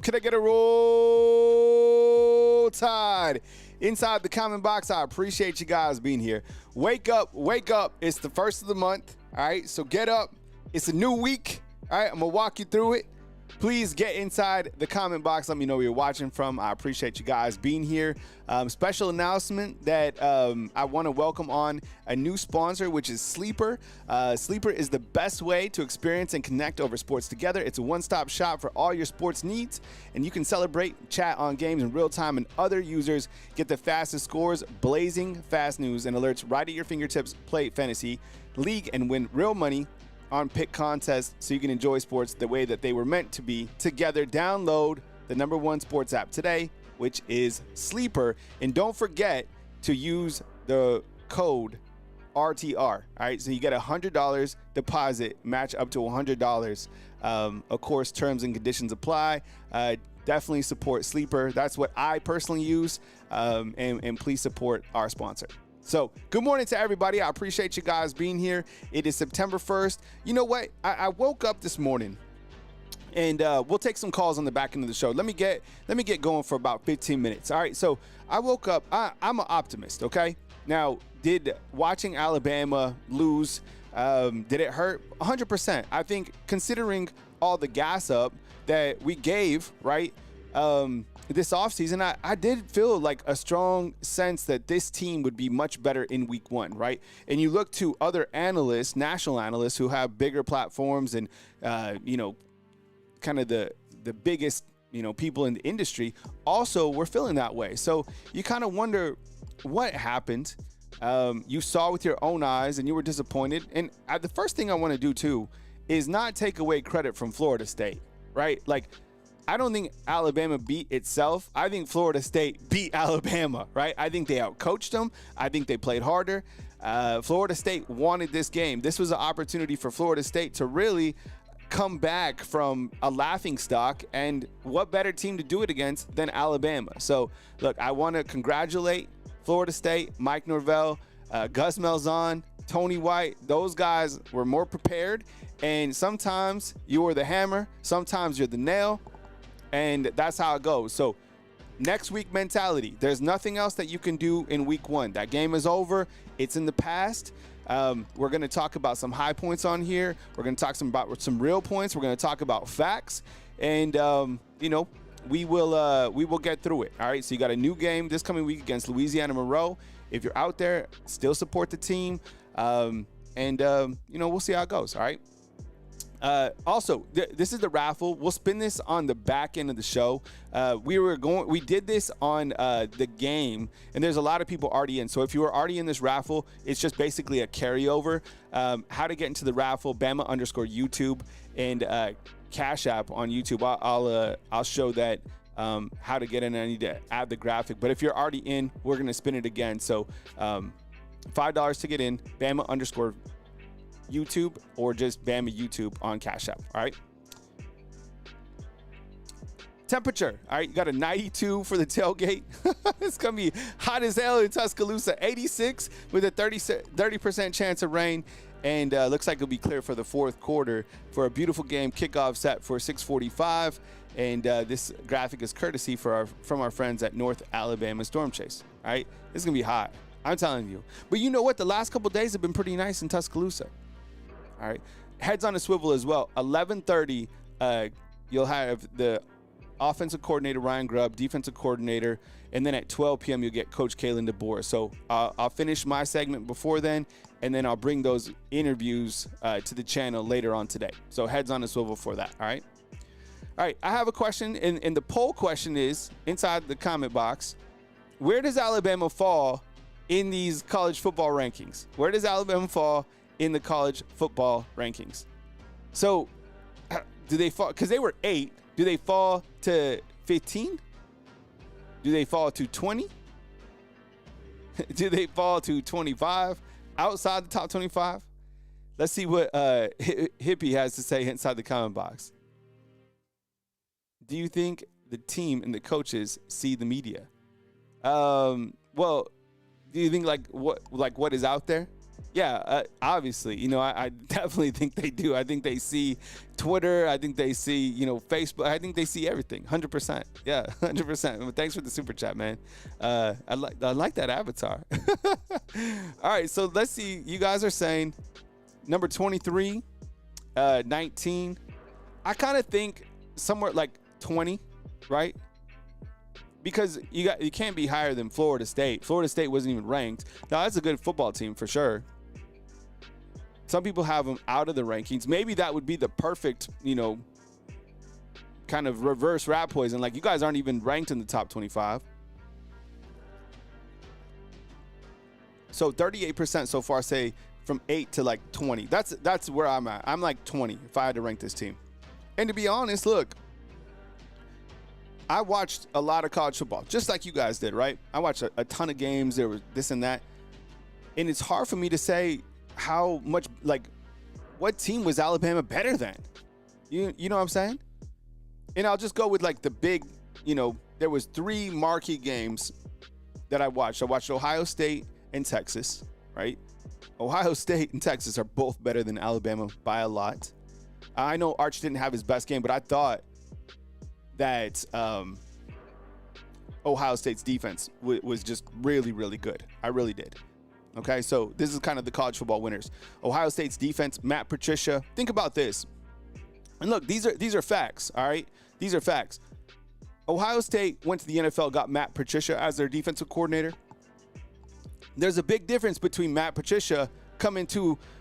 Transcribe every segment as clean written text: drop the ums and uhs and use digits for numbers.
Can I get a roll tide? Inside the comment box, I appreciate you guys being here. Wake up, wake up. It's the first of the month, all right? So get up. It's a new week, all right? I'm going to walk you through it. Please get inside the comment box. Let me know where you're watching from. I appreciate you guys being here. Special announcement that I want to welcome on a new sponsor, which is Sleeper. Sleeper is the best way to experience and connect over sports together. It's a one-stop shop for all your sports needs, and you can celebrate, chat on games in real time, and other users get the fastest scores, blazing fast news, and alerts right at your fingertips. Play fantasy league and win real money on pick contests so you can enjoy sports the way that they were meant to be together. Download the #1 sports app today, which is Sleeper. And don't forget to use the code RTR. All right, so you get a $100 deposit, match up to $100. Of course, terms and conditions apply. Definitely support Sleeper. That's what I personally use. And please support our sponsor. So good morning to everybody. I appreciate you guys being here. It is September 1st. You know what? I woke up this morning, and we'll take some calls on the back end of the show. Let me get going for about 15 minutes. All right. So I woke up. I'm an optimist. Okay. Now, did watching Alabama lose, did it hurt? 100%. I think considering all the gas up that we gave, right? This offseason, I did feel like a strong sense that this team would be much better in week one, right? And you look to other analysts, national analysts who have bigger platforms and, kind of the biggest, people in the industry also were feeling that way. So you kind of wonder what happened. You saw with your own eyes and you were disappointed. And the first thing I want to do too is not take away credit from Florida State, right? Like, I don't think Alabama beat itself. I think Florida State beat Alabama, right? I think they outcoached them. I think they played harder. Florida State wanted this game. This was an opportunity for Florida State to really come back from a laughingstock, and what better team to do it against than Alabama? So, look, I want to congratulate Florida State, Mike Norvell, Gus Malzahn, Tony White. Those guys were more prepared, and sometimes you were the hammer, sometimes you're the nail. And that's how it goes. So next week mentality. There's nothing else that you can do in week one. That game is over. It's in the past. We're going to talk about some high points on here. We're going to talk about some real points. We're going to talk about facts. And, we will get through it. All right. So you got a new game this coming week against Louisiana Monroe. If you're out there, still support the team. We'll see how it goes. All right. Also, this is the raffle. We'll spin this on the back end of the show. We did this on the game, and there's a lot of people already in. So if you were already in this raffle, it's just basically a carryover. How to get into the raffle, Bama_YouTube and Cash App on YouTube. I'll show that how to get in. I need to add the graphic, but if you're already in, we're gonna spin it again. So $5 to get in, Bama_YouTube or just Bama YouTube on Cash App. All right. Temperature. All right. You got a 92 for the tailgate. It's going to be hot as hell in Tuscaloosa. 86 with a 30% chance of rain. And looks like it'll be clear for the fourth quarter for a beautiful game. Kickoff set for 6:45. And this graphic is courtesy from our friends at North Alabama Storm Chase. All right. It's going to be hot. I'm telling you. But you know what? The last couple days have been pretty nice in Tuscaloosa. All right. Heads on a swivel as well. 11:30, you'll have the offensive coordinator, Ryan Grubb, defensive coordinator, and then at 12 p.m., you'll get Coach Kalen DeBoer. So I'll finish my segment before then, and then I'll bring those interviews to the channel later on today. So heads on a swivel for that. All right. All right. I have a question, and the poll question is inside the comment box. Where does Alabama fall in these college football rankings? Where does Alabama fall in the college football rankings? So do they fall? Because they were 8. Do they fall to 15? Do they fall to 20? Do they fall to 25? Outside the top 25? Let's see what Hippie has to say inside the comment box. Do you think the team and the coaches see the media? Well, do you think like what is out there? Yeah, obviously, I definitely think they do. I think they see Twitter. I think they see, Facebook. I think they see everything. 100%. Yeah, 100%. Well, thanks for the super chat, man. I like that avatar. All right, so let's see. You guys are saying number 23, 19. I kind of think somewhere like 20, right? Because you can't be higher than Florida State. Florida State wasn't even ranked. Now, that's a good football team for sure. Some people have them out of the rankings. Maybe that would be the perfect, kind of reverse rat poison. Like, you guys aren't even ranked in the top 25. So 38% so far say from 8 to like 20. That's where I'm at. I'm like 20 if I had to rank this team. And to be honest, look, I watched a lot of college football, just like you guys did, right? I watched a ton of games. There was this and that. And it's hard for me to say how much, like, what team was Alabama better than? You know what I'm saying? And I'll just go with, like, the big, there was 3 marquee games that I watched. I watched Ohio State and Texas, right? Ohio State and Texas are both better than Alabama by a lot. I know Arch didn't have his best game, but I thought that Ohio State's defense was just really, really good. I really did. Okay, so this is kind of the college football winners. Ohio State's defense, Matt Patricia. Think about this. And look, these are facts, all right? These are facts. Ohio State went to the NFL, got Matt Patricia as their defensive coordinator. There's a big difference between Matt Patricia coming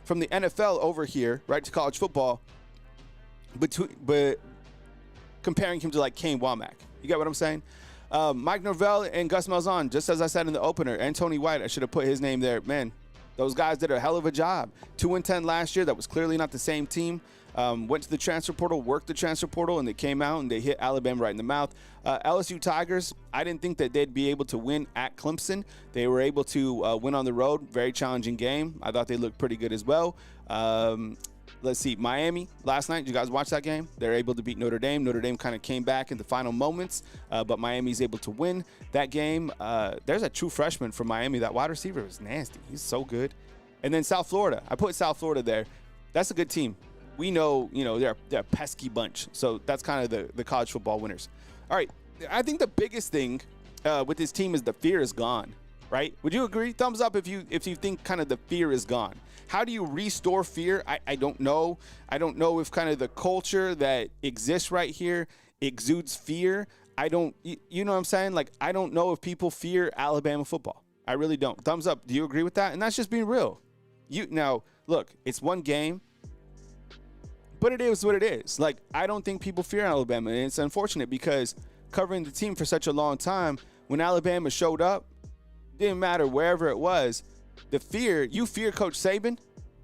from the NFL over here, right, to college football, but comparing him to like Kane Wommack. You get what I'm saying? Mike Norvell and Gus Malzahn, just as I said in the opener, and Tony White, I should have put his name there. Man, those guys did a hell of a job. 2-10 last year. That was clearly not the same team. Went to the transfer portal, worked the transfer portal, and they came out and they hit Alabama right in the mouth. LSU Tigers, I didn't think that they'd be able to win at Clemson. They were able to win on the road. Very challenging game. I thought they looked pretty good as well. Let's see, Miami last night. Did you guys watch that game? They're able to beat Notre Dame. Notre Dame kind of came back in the final moments, but Miami's able to win that game. There's a true freshman from Miami. That wide receiver was nasty. He's so good. And then South Florida. I put South Florida there. That's a good team. We know, they're a pesky bunch. So that's kind of the college football winners. All right, I think the biggest thing with this team is the fear is gone, right? Would you agree? Thumbs up if you think kind of the fear is gone. How do you restore fear? I don't know. I don't know if kind of the culture that exists right here exudes fear. You know what I'm saying? Like, I don't know if people fear Alabama football. I really don't. Thumbs up. Do you agree with that? And that's just being real. Now, look, it's one game, but it is what it is. Like, I don't think people fear Alabama, and it's unfortunate because covering the team for such a long time, when Alabama showed up, didn't matter wherever it was, the fear, you fear Coach Saban.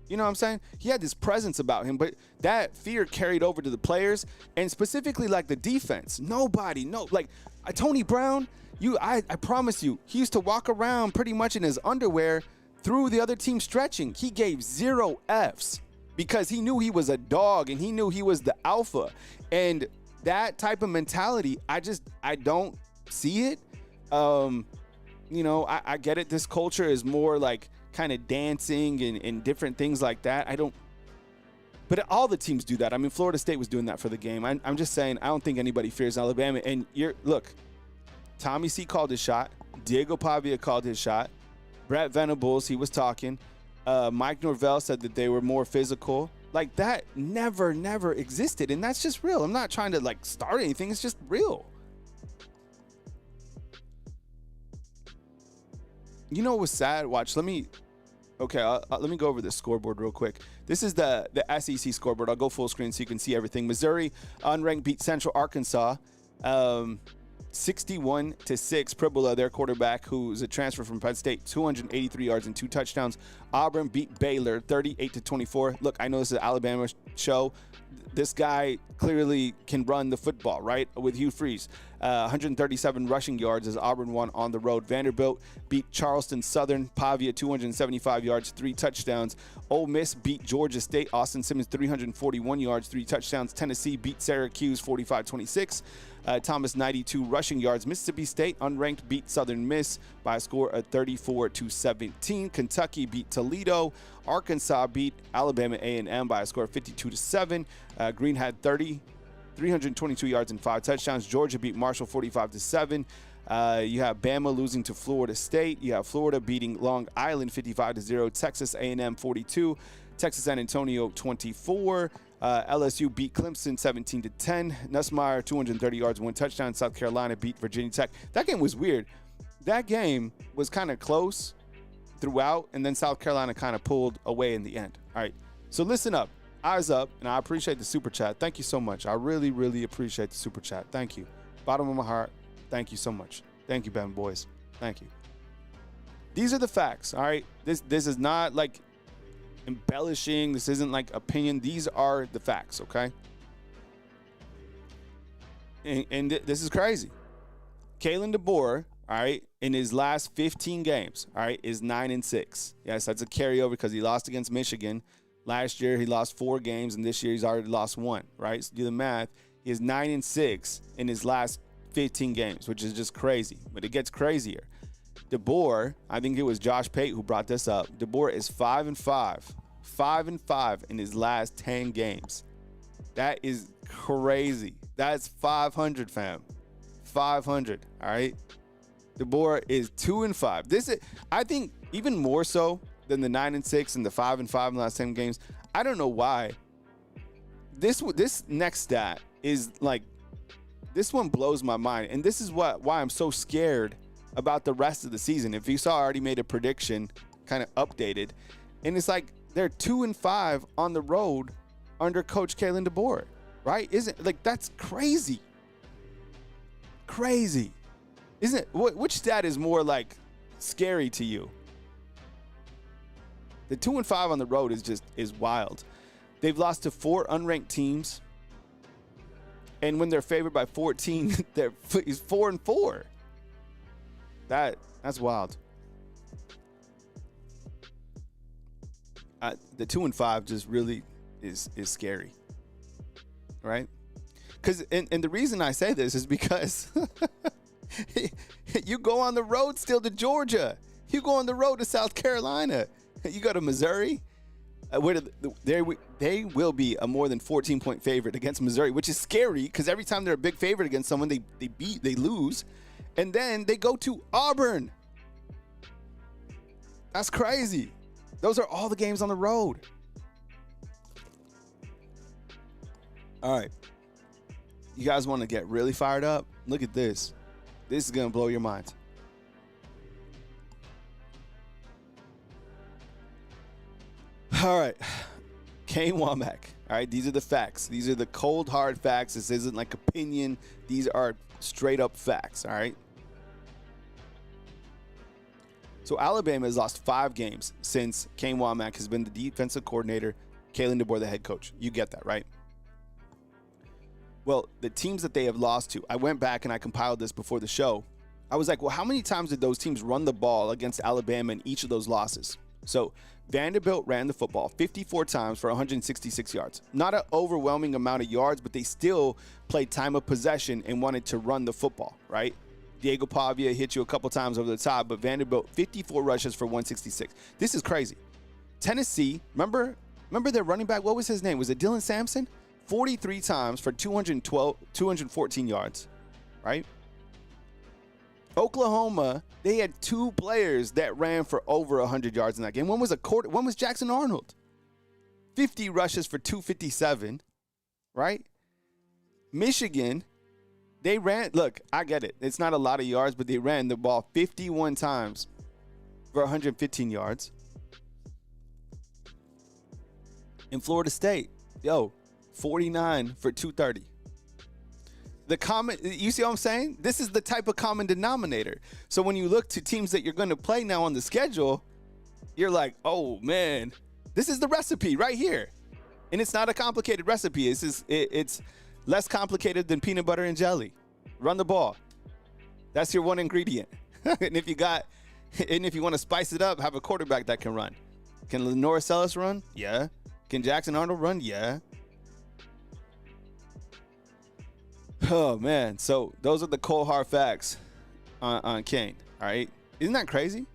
You know what I'm saying? He had this presence about him, but that fear carried over to the players and specifically like the defense. Tony Brown, I promise you, he used to walk around pretty much in his underwear through the other team stretching. He gave 0 Fs because he knew he was a dog and he knew he was the alpha. And that type of mentality, I don't see it. I get it. This culture is more like kind of dancing and different things like that. But all the teams do that. I mean, Florida State was doing that for the game. I'm just saying, I don't think anybody fears Alabama. And look, Tommy C called his shot. Diego Pavia called his shot. Brett Venables, he was talking. Mike Norvell said that they were more physical. Like, that never existed. And that's just real. I'm not trying to like start anything. It's just real. You know what was sad? Watch. Let me go over the scoreboard real quick. This is the SEC scoreboard. I'll go full screen so you can see everything. Missouri unranked beat Central Arkansas 61-6. Pribula, their quarterback, who's a transfer from Penn State, 283 yards and 2 touchdowns. Auburn beat Baylor 38-24. Look, I know this is an Alabama show. this guy clearly can run the football, right? With Hugh Freeze. 137 rushing yards as Auburn won on the road. Vanderbilt beat Charleston Southern. Pavia, 275 yards, 3 touchdowns. Ole Miss beat Georgia State. Austin Simmons, 341 yards, 3 touchdowns. Tennessee beat Syracuse, 45-26. Thomas, 92 rushing yards. Mississippi State, unranked, beat Southern Miss by a score of 34-17. Kentucky beat Toledo. Arkansas beat Alabama A&M by a score of 52-7. Green had 322 yards and 5 touchdowns. Georgia beat Marshall 45-7. You have Bama losing to Florida State. You have Florida beating Long Island 55-0. Texas A&M 42. Texas San Antonio 24. LSU beat Clemson 17-10. Nussmeier 230 yards, 1 touchdown. South Carolina beat Virginia Tech. That game was weird. That game was kind of close throughout, and then South Carolina kind of pulled away in the end. All right, so listen up. Eyes up, and I appreciate the super chat. Thank you so much. I really, really appreciate the super chat. Thank you. Bottom of my heart, thank you so much. Thank you, Bama boys. Thank you. These are the facts, all right? This is not like embellishing. This isn't like opinion. These are the facts, okay? And this is crazy. Kalen DeBoer, all right, in his last 15 games, all right, is 9-6. Yes, that's a carryover because he lost against Michigan. Last year, he lost 4 games, and this year he's already lost 1, right? So do the math. He is 9-6 in his last 15 games, which is just crazy. But it gets crazier. DeBoer, I think it was Josh Pate who brought this up. DeBoer is 5-5. 5-5 in his last 10 games. That is crazy. That's 500, fam. 500, all right? DeBoer is 2-5. This is, I think, even more so than the 9-6 and the 5-5 in the last 10 games. I don't know why. This next stat is like, this one blows my mind, and this is why I'm so scared about the rest of the season. If you saw, I already made a prediction, kind of updated, and it's like they're 2-5 on the road under Coach Kalen DeBoer, right? Isn't like that's crazy? Crazy, isn't it? Which stat is more like scary to you? The 2-5 on the road is wild. They've lost to 4 unranked teams, and when they're favored by 14, he's 4-4. That's wild. The 2-5 just really is scary, right? Because and the reason I say this is because you go on the road still to Georgia, you go on the road to South Carolina, you go to Missouri. They will be a more than 14-point favorite against Missouri, which is scary because every time they're a big favorite against someone, they lose. And then they go to Auburn. That's crazy. Those are all the games on the road. All right. You guys want to get really fired up? Look at this. This is going to blow your minds. All right. Kane Wommack. All right. These are the facts. These are the cold, hard facts. This isn't like opinion. These are straight up facts. All right. So Alabama has lost 5 games since Kane Wommack has been the defensive coordinator, Kalen DeBoer the head coach. You get that, right? Well, the teams that they have lost to, I went back and I compiled this before the show. I was like, well, how many times did those teams run the ball against Alabama in each of those losses? So Vanderbilt ran the football 54 times for 166 yards. Not an overwhelming amount of yards, but they still played time of possession and wanted to run the football, right? Diego Pavia hit you a couple times over the top, but Vanderbilt 54 rushes for 166. This is crazy. Tennessee, remember their running back? What was his name? Was it Dylan Sampson? 43 times for 214 yards, right? Oklahoma, they had 2 players that ran for over 100 yards in that game. One was Jackson Arnold. 50 rushes for 257, right? Michigan, they ran, look, I get it. It's not a lot of yards, but they ran the ball 51 times for 115 yards. In Florida State, 49 for 230. You see what I'm saying? This is the type of common denominator. So when you look to teams that you're going to play now on the schedule, you're like, oh man, this is the recipe right here. And it's not a complicated recipe. It's less complicated than peanut butter and jelly. Run the ball. That's your one ingredient. and if you want to spice it up, have a quarterback that can run. Can Lenore Sellis run? Yeah. Can Jackson Arnold run? Yeah. Oh, man. So those are the cold, hard facts on Kane. All right. Isn't that crazy?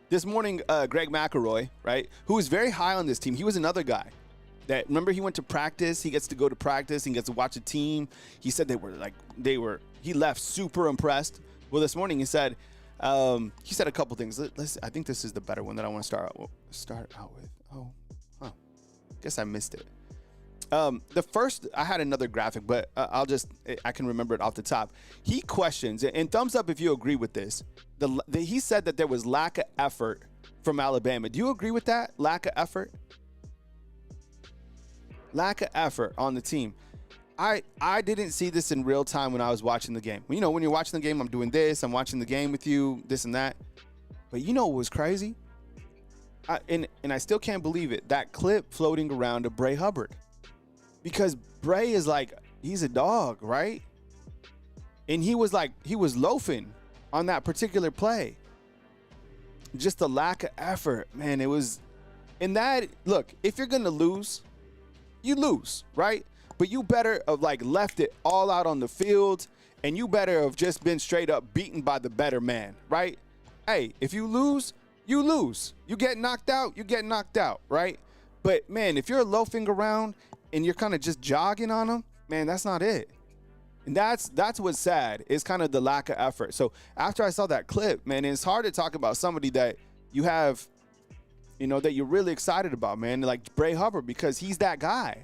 This morning, Greg McElroy, right, who was very high on this team, he was another guy that, remember, he went to practice. He gets to go to practice. He gets to watch a team. He said he left super impressed. Well, this morning he said a couple things. I think this is the better one that I want to start out with. Guess I missed it. The first, I had another graphic, but I can remember it off the top. He questions, and thumbs up if you agree with this. He said that there was lack of effort from Alabama. Do you agree with that? Lack of effort? Lack of effort on the team. I didn't see this in real time when I was watching the game. When you're watching the game, I'm doing this. I'm watching the game with you, this and that. But you know what was crazy? And I still can't believe it. That clip floating around of Bray Hubbard. Because Bray is he's a dog, right? And he was loafing on that particular play. Just the lack of effort, man. It was, and that, look, if you're going to lose, you lose, right? But you better have left it all out on the field, and you better have just been straight up beaten by the better man, right? Hey, if you lose, you lose. You get knocked out, right? But, man, if you're loafing around and you're kind of just jogging on them, man, that's not it. And that's what's sad, is kind of the lack of effort. So after I saw that clip, man, it's hard to talk about somebody that you have, that you're really excited about, man, like Bray Hubbard, because he's that guy.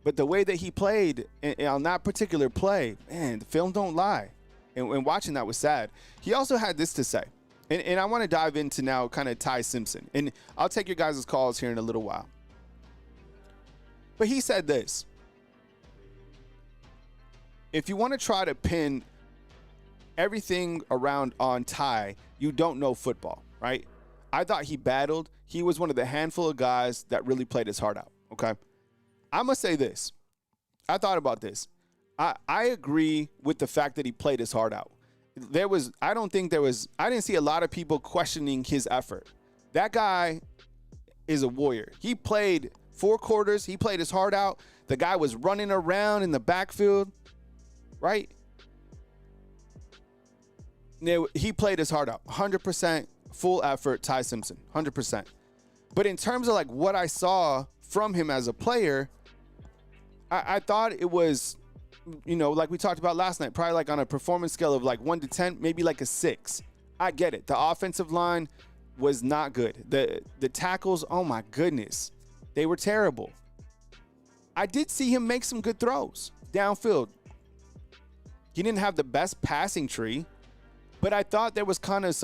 But the way that he played on that particular play, man, the film don't lie. And watching that was sad. He also had this to say, and I want to dive into now kind of Ty Simpson. And I'll take your guys' calls here in a little while. But he said this: if you want to try to pin everything around on Ty, you don't know football, right? I thought he battled. He was one of the handful of guys that really played his heart out, okay? I'm going to say this. I thought about this. I agree with the fact that he played his heart out. I didn't see a lot of people questioning his effort. That guy is a warrior. He played 4 quarters. He played his heart out. The guy was running around in the backfield, right? He played his heart out. 100% full effort, Ty Simpson, 100%. But in terms of what I saw from him as a player, I thought it was, like we talked about last night, probably on a performance scale of 1 to 10, maybe a 6. I get it. The offensive line was not good. The tackles, oh my goodness, they were terrible. I did see him make some good throws downfield. He didn't have the best passing tree, but I thought there was kind of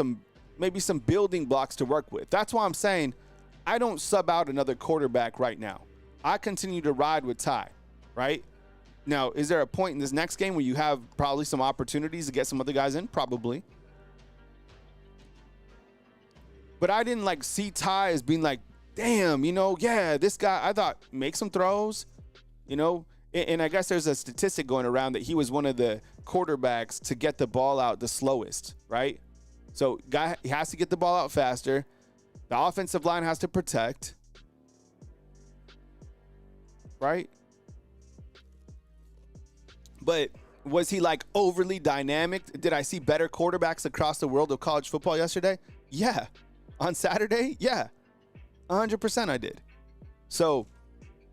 maybe some building blocks to work with. That's why I'm saying I don't sub out another quarterback right now. I continue to ride with Ty, right? Now, is there a point in this next game where you have probably some opportunities to get some other guys in? Probably. But I didn't see Ty as being damn, this guy, I thought, make some throws, and I guess there's a statistic going around that he was one of the quarterbacks to get the ball out the slowest, right? So he has to get the ball out faster. The offensive line has to protect, right? But was he overly dynamic? Did I see better quarterbacks across the world of college football yesterday? Yeah. On Saturday? Yeah. 100% I did. So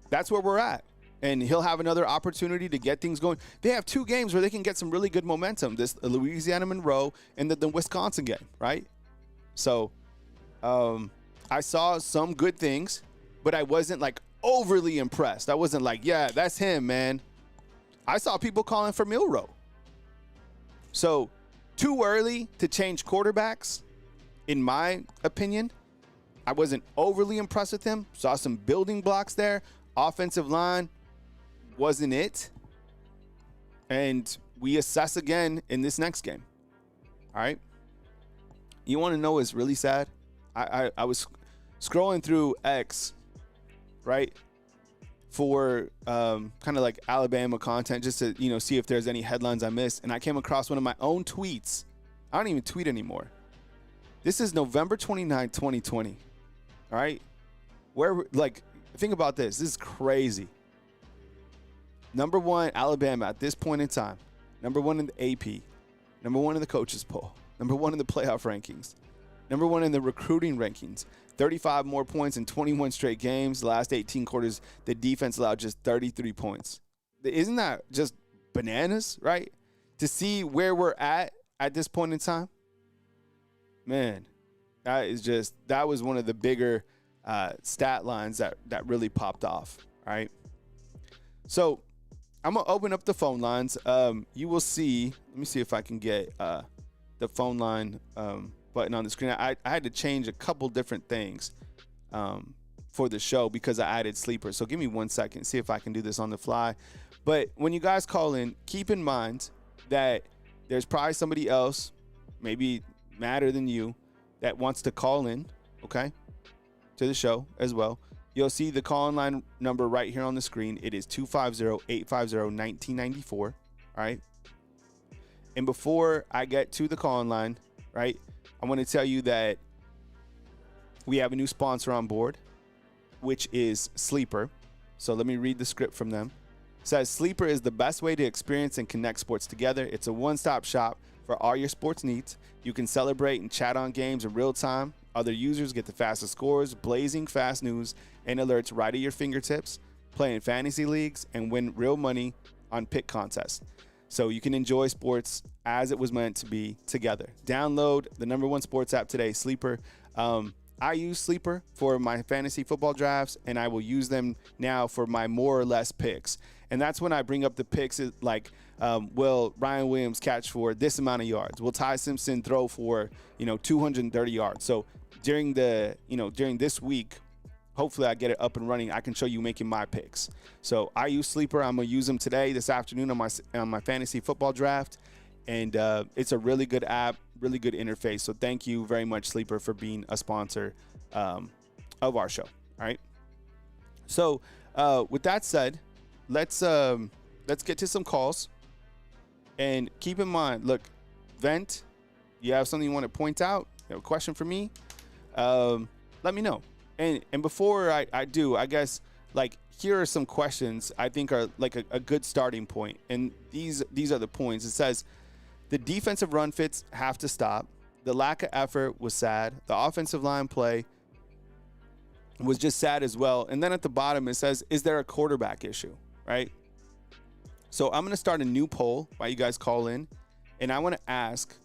that's where we're at. And he'll have another opportunity to get things going. They have 2 games where they can get some really good momentum. This Louisiana Monroe and the Wisconsin game, right? So I saw some good things, but I wasn't overly impressed. I wasn't yeah, that's him, man. I saw people calling for Milroe. So too early to change quarterbacks, in my opinion. I wasn't overly impressed with him. Saw some building blocks there. Offensive line wasn't it. And we assess again in this next game. All right. You want to know what's really sad? I was scrolling through X, right, for kind of like Alabama content just to, see if there's any headlines I missed. And I came across one of my own tweets. I don't even tweet anymore. This is November 29, 2020. All right. Think about this. This is crazy. Number one, Alabama at this point in time. Number one in the AP. Number one in the coaches poll. Number one in the playoff rankings. Number one in the recruiting rankings. 35 more points in 21 straight games. The last 18 quarters, the defense allowed just 33 points. Isn't that just bananas, right? To see where we're at this point in time. Man, that was one of the bigger stat lines that really popped off, right? So I'm going to open up the phone lines. You will see, let me see if I can get the phone line button on the screen. I had to change a couple different things for the show because I added sleepers. So give me 1 second, see if I can do this on the fly. But when you guys call in, keep in mind that there's probably somebody else, maybe madder than you, that wants to call in, okay, to the show as well. You'll see the call-in line number right here on the screen. It is 250-850-1994, all right? And before I get to the call-in line, right, I want to tell you that we have a new sponsor on board, which is Sleeper. So let me read the script from them. It says, Sleeper is the best way to experience and connect sports together. It's a one-stop shop for all your sports needs. You can celebrate and chat on games in real time. Other users get the fastest scores, blazing fast news, and alerts right at your fingertips, play in fantasy leagues, and win real money on pick contests. So you can enjoy sports as it was meant to be together. Download the #1 sports app today, Sleeper. I use Sleeper for my fantasy football drafts, and I will use them now for my more or less picks. And that's when I bring up the picks like, will Ryan Williams catch for this amount of yards? Will Ty Simpson throw for, 230 yards? So during this week, hopefully I get it up and running. I can show you making my picks. So I use Sleeper. I'm going to use them today, this afternoon on my fantasy football draft. And it's a really good app, really good interface. So thank you very much, Sleeper, for being a sponsor of our show. All right. So with that said, let's get to some calls. And keep in mind, look, Vent, you have something you want to point out? You have a question for me? Let me know. And before I do, I guess, like, here are some questions I think are like a good starting point. And these are the points. It says, the defensive run fits have to stop. The lack of effort was sad. The offensive line play was just sad as well. And then at the bottom, it says, is there a quarterback issue, right? So I'm going to start a new poll while you guys call in. And I want to ask,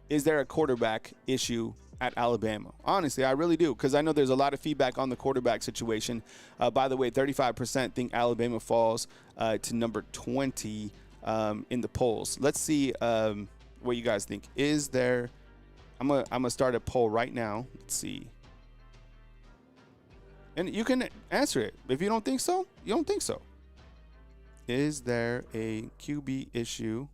is there a quarterback issue at Alabama? Honestly, I really do, because I know there's a lot of feedback on the quarterback situation. By the way, 35% think Alabama falls to number 20 in the polls. Let's see what you guys think. Is there? I'm gonna start a poll right now. Let's see, and you can answer it. If you don't think so, you don't think so. Is there a QB issue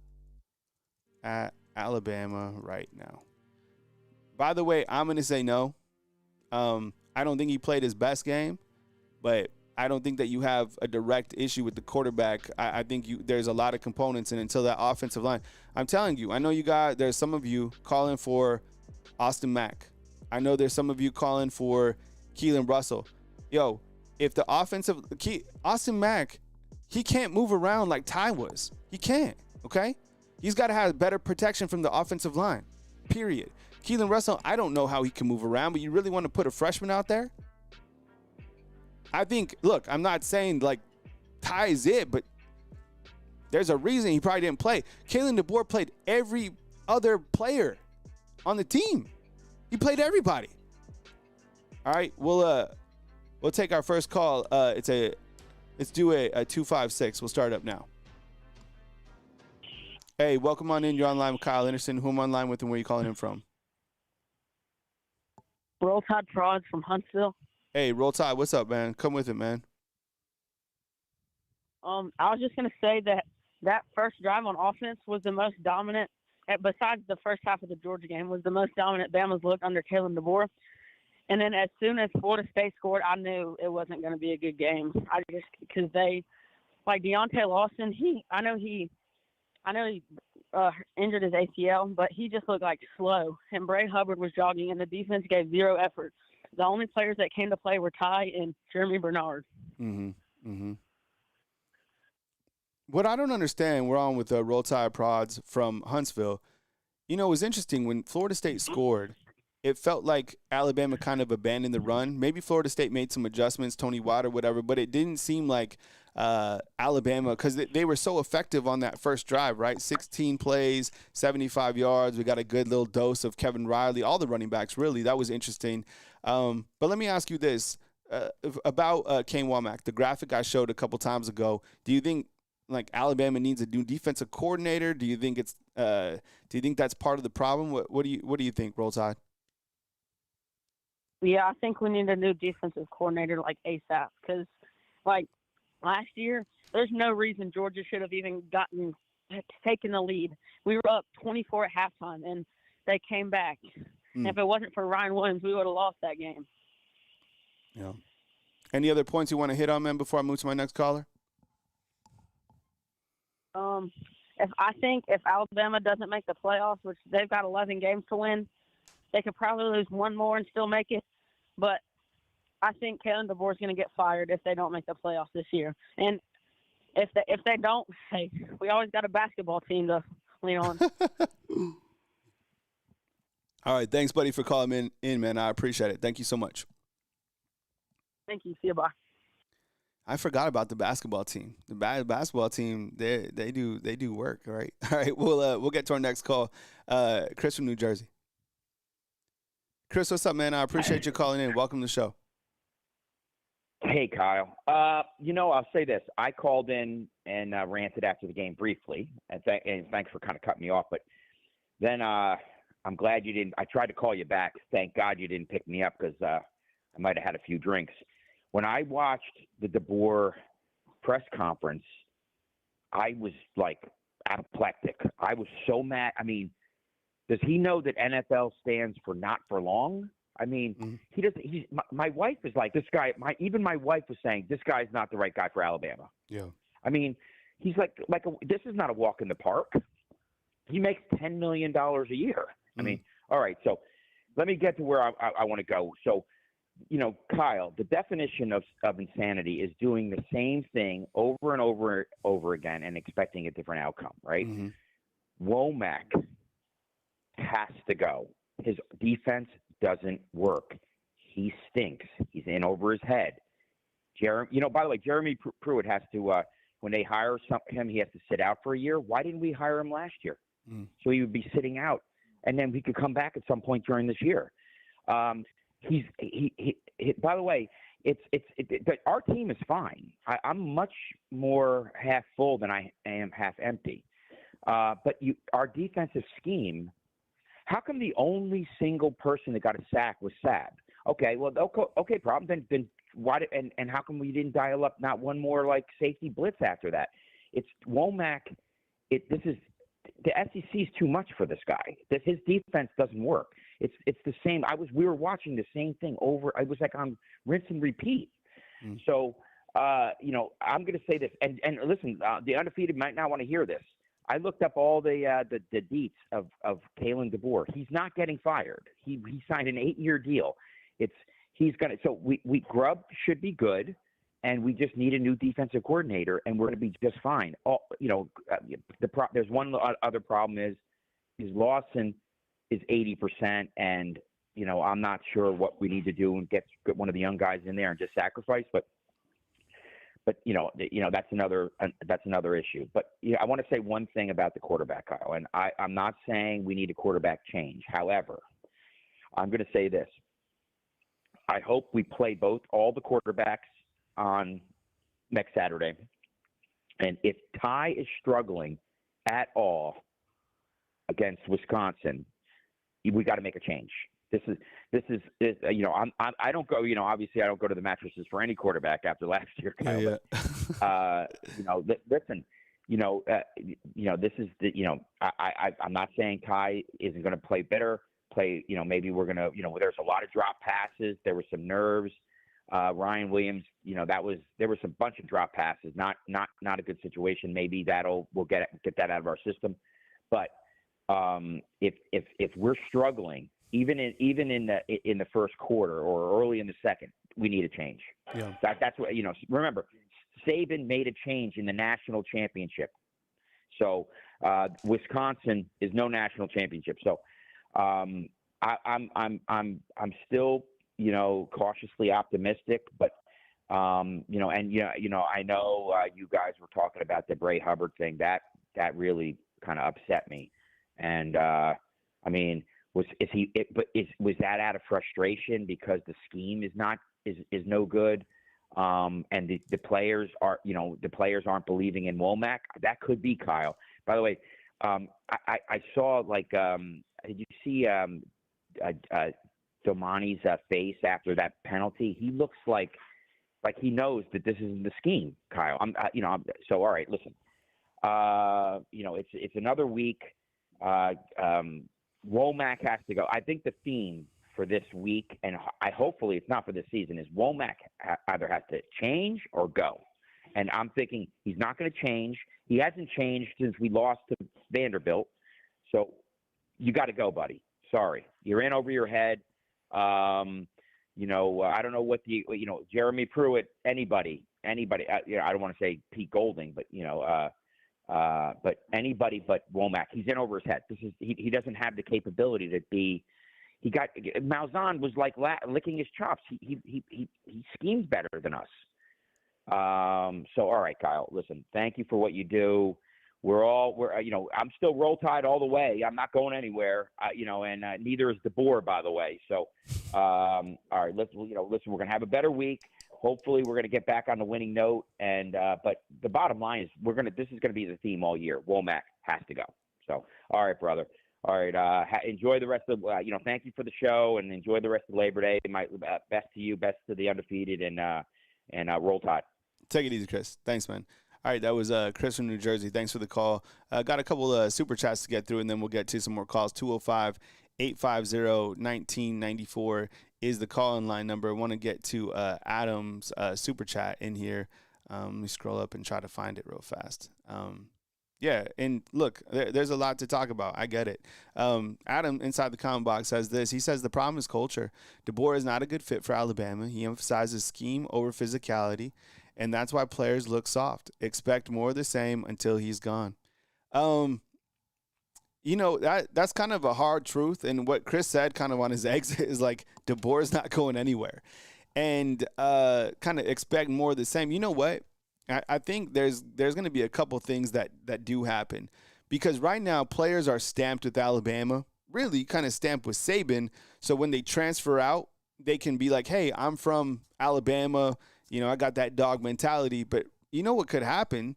at Alabama right now? By the way, I'm going to say no. I don't think he played his best game, but I don't think that you have a direct issue with the quarterback. I think there's a lot of components, and until that offensive line, I'm telling you, I know there's some of you calling for Austin Mack. I know there's some of you calling for Keelan Russell. Yo, if the Austin Mack, he can't move around like Ty was. He can't, okay? He's got to have better protection from the offensive line, period. Keelan Russell, I don't know how he can move around, but you really want to put a freshman out there? I think, look, I'm not saying like Ty is it, but there's a reason he probably didn't play. Kalen DeBoer played every other player on the team. He played everybody. All right, we'll take our first call. Let's do a 256. We'll start up now. Hey, welcome on in. You're online with Kyle Anderson. Who am I online with and where are you calling in from? Roll Tide Prods from Huntsville. Hey, Roll Tide, what's up, man? Come with it, man. I was just going to say that first drive on offense was the most dominant besides the first half of the Georgia game, was the most dominant Bama's looked under Kalen DeBoer. And then as soon as Florida State scored, I knew it wasn't going to be a good game. Because they, like Deontay Lawson, I know he injured his ACL, but he just looked like slow. And Bray Hubbard was jogging, and the defense gave zero effort. The only players that came to play were Ty and Jeremy Bernard. Mm-hmm. Mm-hmm. What I don't understand, we're on with Roll Tide Prods from Huntsville. You know, it was interesting when Florida State scored. It felt like Alabama kind of abandoned the run. Maybe Florida State made some adjustments, Tony Watt or whatever, but it didn't seem like Alabama, because they were so effective on that first drive, right? 16 plays, 75 yards. We got a good little dose of Kevin Riley, all the running backs, really. That was interesting. But let me ask you this about Kane Wommack, the graphic I showed a couple times ago. Do you think like Alabama needs a new defensive coordinator? Do you think that's part of the problem? What do you think, Roll Tide? Yeah, I think we need a new defensive coordinator like ASAP, because like last year, there's no reason Georgia should have even taken the lead. We were up 24 at halftime, and they came back. And if it wasn't for Ryan Williams, we would have lost that game. Yeah. Any other points you want to hit on, man, before I move to my next caller? If Alabama doesn't make the playoffs, which they've got 11 games to win, they could probably lose one more and still make it. But I think Kalen DeBoer is going to get fired if they don't make the playoffs this year. And if they don't, hey, we always got a basketball team to lean on. All right, thanks, buddy, for calling in, man. I appreciate it. Thank you so much. Thank you. See you. Bye. I forgot about the basketball team. The basketball team, they do work. All right, We'll get to our next call. Chris from New Jersey. Chris, what's up, man? I appreciate you calling in. Welcome to the show. Hey, Kyle. I'll say this. I called in and ranted after the game briefly, and thanks for kind of cutting me off. But then I'm glad you didn't. I tried to call you back. Thank God you didn't pick me up, because I might have had a few drinks. When I watched the DeBoer press conference, I was like apoplectic. I was so mad. I mean, does he know that NFL stands for not for long? I mean, he doesn't. My wife is like, this guy. Even my wife was saying, this guy's not the right guy for Alabama. Yeah. I mean, he's this is not a walk in the park. He makes $10 million a year. I mean, all right. So let me get to where I want to go. So, Kyle, the definition of insanity is doing the same thing over and over again and expecting a different outcome, right? Mm-hmm. Womack has to go. His defense doesn't work. He stinks. He's in over his head. By the way, Jeremy Pruitt has to, when they hire him, he has to sit out for a year. Why didn't we hire him last year? So he would be sitting out, and then we could come back at some point during this year. By the way, our team is fine. I'm much more half full than I am half empty. But our defensive scheme, how come the only single person that got a sack was Sabb? Okay, well, okay, problem. Then why? And how come we didn't dial up not one more like safety blitz after that? It's Womack. The SEC is too much for this guy. His defense doesn't work. It's the same. We were watching the same thing over. I was like on rinse and repeat. So I'm going to say this, and listen, the undefeated might not want to hear this. I looked up all the deets of Kalen DeBoer. He's not getting fired. He signed an 8-year deal. So we Grubb should be good, and we just need a new defensive coordinator, and we're going to be just fine. There's one other problem is Lawson is 80%, and I'm not sure what we need to do and get one of the young guys in there and just sacrifice, but that's another issue. But I want to say one thing about the quarterback, Kyle, and I'm not saying we need a quarterback change. However, I'm going to say this. I hope we play all the quarterbacks on next Saturday. And if Ty is struggling at all against Wisconsin, we got to make a change. This is I don't go, obviously I don't go to the mattresses for any quarterback after last year. Kyle, yeah. Listen, This is I'm not saying Kai isn't going to play better. Maybe we're going to, there's a lot of drop passes. There were some nerves. Ryan Williams, there was a bunch of drop passes. Not a good situation. Maybe we'll get that out of our system. But if we're struggling, even in the first quarter or early in the second, we need a change. Yeah. That's what remember, Saban made a change in the national championship. So Wisconsin is no national championship. So I'm still cautiously optimistic, but I know you guys were talking about the Bray Hubbard thing. That really kind of upset me. And was that out of frustration because the scheme is no good? And the players aren't believing in Wommack. That could be, Kyle. By the way, I saw did you see Domani's face after that penalty? He looks like he knows that this isn't the scheme, Kyle. So all right, listen. It's another week. Wommack has to go. I think the theme for this week, and hopefully it's not for this season, is Wommack either has to change or go. And I'm thinking he's not going to change. He hasn't changed since we lost to Vanderbilt. So you got to go, buddy. Sorry. You're in over your head. I don't know what Jeremy Pruitt, anybody. I don't want to say Pete Golding, but but anybody but Wommack. He's in over his head. He doesn't have the capability to be. Malzahn was like licking his chops. He schemes better than us. So all right, Kyle. Listen, thank you for what you do. I'm still Roll Tide all the way. I'm not going anywhere. And neither is DeBoer, by the way. So all right, listen. We're gonna have a better week. Hopefully, we're gonna get back on the winning note. And but the bottom line is this is gonna be the theme all year. Wommack has to go. So all right, brother. All right. Enjoy the rest of thank you for the show and enjoy the rest of Labor Day. My best to you, best to the undefeated, and Roll Tide. Take it easy, Chris. Thanks, man. All right, that was Chris from New Jersey. Thanks for the call. Got a couple super chats to get through, and then we'll get to some more calls. 205-850-1994 is the call-in line number. I want to get to Adam's super chat in here. Let me scroll up and try to find it real fast. Yeah, and look, there's a lot to talk about. I get it. Adam, inside the comment box, says this. He says, the problem is culture. DeBoer is not a good fit for Alabama. He emphasizes scheme over physicality, and that's why players look soft. Expect more of the same until he's gone. That's kind of a hard truth, and what Chris said kind of on his exit is like DeBoer's not going anywhere. And kind of expect more of the same. You know what? I think there's going to be a couple things that do happen, because right now players are stamped with Alabama, really kind of stamped with Saban. So when they transfer out, they can be like, hey, I'm from Alabama. I got that dog mentality. But you know what could happen?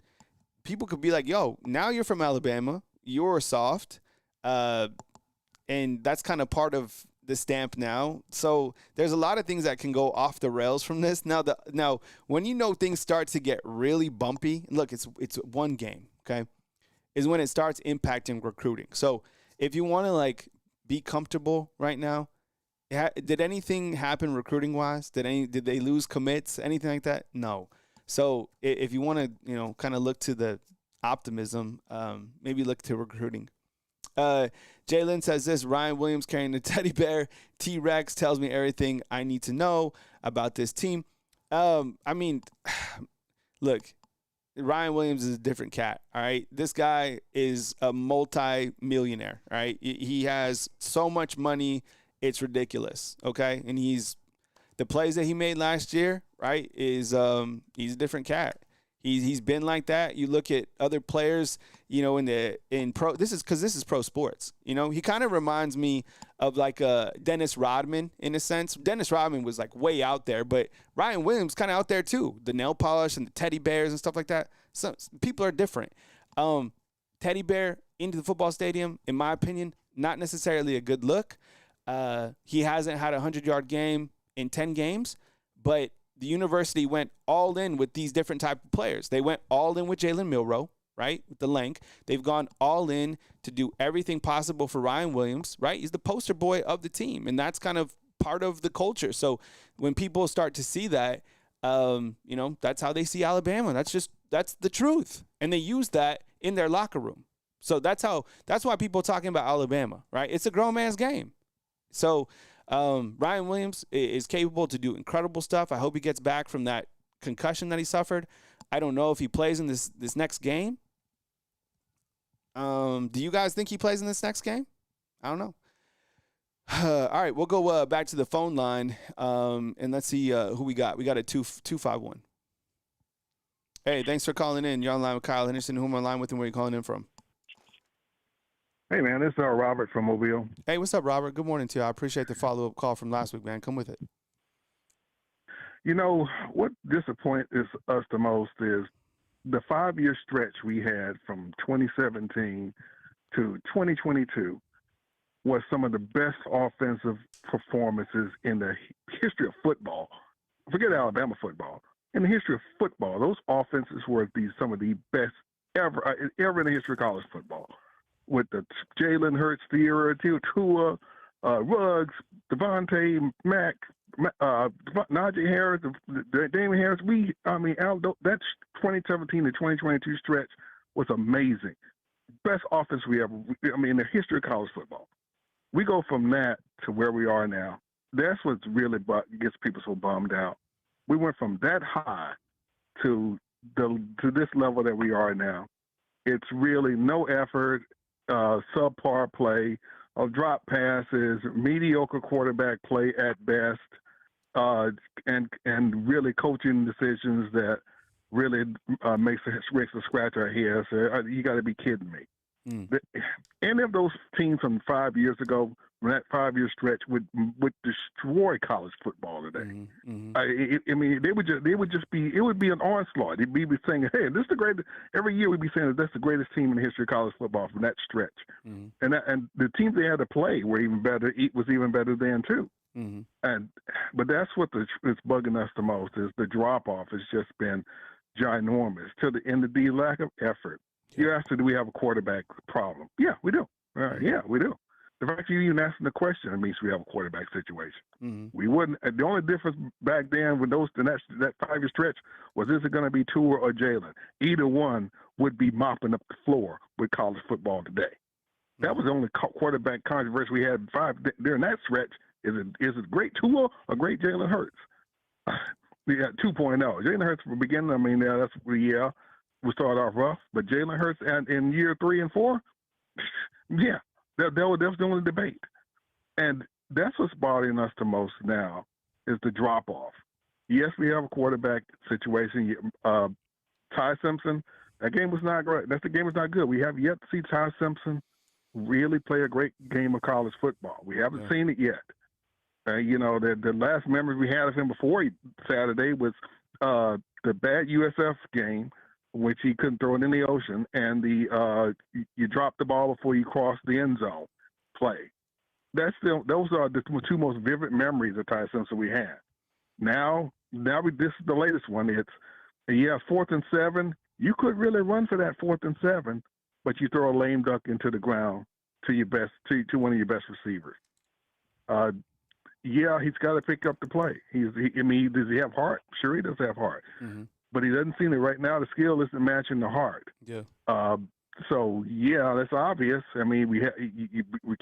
People could be like, yo, now you're from Alabama. You're soft. And that's kind of part of the stamp now. So there's a lot of things that can go off the rails from this. Now when things start to get really bumpy, look, it's one game, okay, is when it starts impacting recruiting. So if you want to be comfortable right now, did anything happen recruiting wise? Did they lose commits, anything like that? No. So if you want to kind of look to the optimism, maybe look to recruiting. Jalen says this: Ryan Williams carrying the teddy bear. T-Rex tells me everything I need to know about this team. Look, Ryan Williams is a different cat, all right? This guy is a multi-millionaire, all right? He has so much money, it's ridiculous, okay? And the plays that he made last year, right, is he's a different cat. He's been like that. You look at other players, in pro. This is pro sports. He kind of reminds me of Dennis Rodman in a sense. Dennis Rodman was way out there, but Ryan Williams kind of out there too. The nail polish and the teddy bears and stuff like that. Some people are different. Teddy bear into the football stadium, in my opinion, not necessarily a good look. He hasn't had a 100-yard game in 10 games, but the university went all in with these different type of players. They went all in with Jalen Milroe. right? With the length. They've gone all in to do everything possible for Ryan Williams, right? He's the poster boy of the team, and that's kind of part of the culture. So when people start to see that, that's how they see Alabama. That's the truth. And they use that in their locker room. So that's why people are talking about Alabama, right? It's a grown man's game. So Ryan Williams is capable to do incredible stuff. I hope he gets back from that concussion that he suffered. I don't know if he plays in this next game. Do you guys think he plays in this next game? I don't know. All right, we'll go back to the phone line, and let's see who we got. We got a 251. Hey, thanks for calling in. You're on line with Kyle Henderson. Who am I on line with, and where are you calling in from? Hey, man, this is Robert from Mobile. Hey, what's up, Robert? Good morning to you. I appreciate the follow-up call from last week, man. Come with it. You know, what disappoints us the most is the 5-year stretch we had from 2017 to 2022 was some of the best offensive performances in the history of football. Forget Alabama football. In the history of football, those offenses were some of the best ever in the history of college football. With the Jalen Hurts, Theora, Tua, Ruggs, Devontae, Mack, Najee Harris, Damon Harris. That 2017 to 2022 stretch was amazing. Best offense we ever. In the history of college football. We go from that to where we are now. That's what really gets people so bummed out. We went from that high to this level that we are now. It's really no effort, subpar play, drop passes, mediocre quarterback play at best, and really coaching decisions that really makes us scratch our heads. You got to be kidding me. Any of those teams from 5 years ago, when that 5-year stretch would destroy college football today. They would just be. It would be an onslaught. They'd be saying, "Hey, this is the greatest." Every year we'd be saying that that's the greatest team in the history of college football from that stretch. And the teams they had to play were even better. It was even better then too. But that's what is bugging us the most is the drop off has just been ginormous to the end of the lack of effort. You asked, do we have a quarterback problem? Yeah, we do. Yeah, we do. The fact that you even asking the question, it means we have a quarterback situation. We wouldn't. The only difference back then when that 5-year stretch was, is it going to be Tua or Jalen? Either one would be mopping up the floor with college football today. That was the only quarterback controversy we had during that stretch. Is it great Tua or great Jalen Hurts? We got 2.0. Jalen Hurts from the beginning. That's we started off rough, but Jalen Hurts in year 3 and 4, that was the only debate. And that's what's bothering us the most now is the drop-off. Yes, we have a quarterback situation. Ty Simpson, that game was not great. The game was not good. We have yet to see Ty Simpson really play a great game of college football. We haven't seen it yet. The last memory we had of him before Saturday was the bad USF game, which he couldn't throw it in the ocean, and you drop the ball before you cross the end zone play. Those are the 2 most vivid memories of Ty Simpson we had. Now this is the latest one. It's 4th and 7. You could really run for that 4th and 7, but you throw a lame duck into the ground to one of your best receivers. He's got to pick up the play. Does he have heart? Sure, he does have heart. But he doesn't seem to right now. The skill isn't matching the heart. So that's obvious. We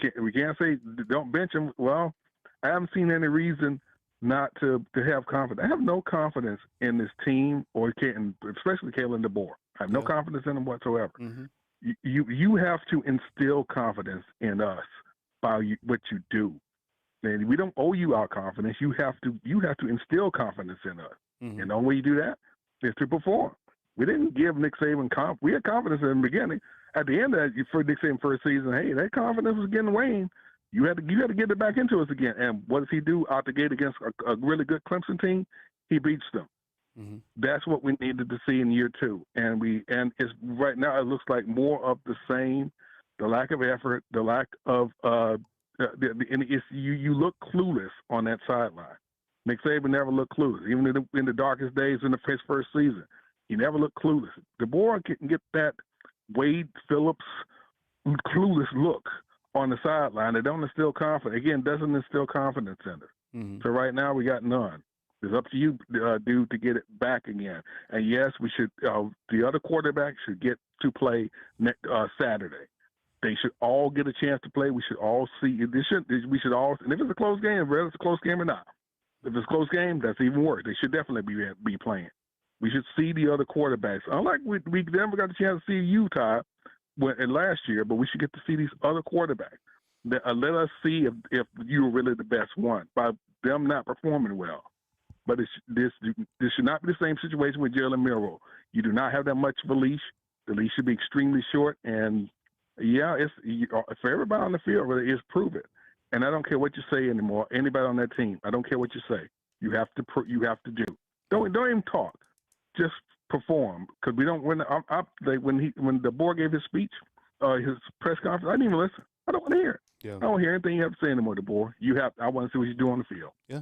can't say don't bench him. Well, I haven't seen any reason not to have confidence. I have no confidence in this team especially Kalen DeBoer. I have no confidence in him whatsoever. You have to instill confidence in us by what you do. And we don't owe you our confidence. You have to instill confidence in us. And the only way you do that is to perform. We didn't give Nick Saban confidence. We had confidence in the beginning. At the end of that, for Nick Saban first season, hey, that confidence was getting waned. You had to get it back into us again. And what does he do out the gate against a really good Clemson team? He beats them. That's what we needed to see in year 2. And it's right now it looks like more of the same. The lack of effort, the lack of you look clueless on that sideline. Nick Saban never looked clueless, even in the darkest days in his first season. He never looked clueless. DeBoer can get that Wade Phillips clueless look on the sideline. They don't instill confidence. Again, doesn't instill confidence in her. Mm-hmm. So right now we got none. It's up to you, dude, to get it back again. And yes, we should. The other quarterback should get to play Saturday. They should all get a chance to play. We should all see. We should all. And if it's a close game, whether it's a close game or not, if it's a close game, that's even worse. They should definitely be playing. We should see the other quarterbacks. Unlike we never got a chance to see Utah last year, but we should get to see these other quarterbacks. Let us see if you're really the best one by them not performing well. But this should not be the same situation with Jalen Milroe. You do not have that much of a leash. The leash should be extremely short. And, yeah, for everybody on the field, really, is prove it. And I don't care what you say anymore. Anybody on that team, I don't care what you say. You have to do. Don't even talk. Just perform. Because we don't. When DeBoer gave his speech, his press conference, I didn't even listen. I don't want to hear it. Yeah. I don't hear anything you have to say anymore, DeBoer. I want to see what you do on the field. Yeah.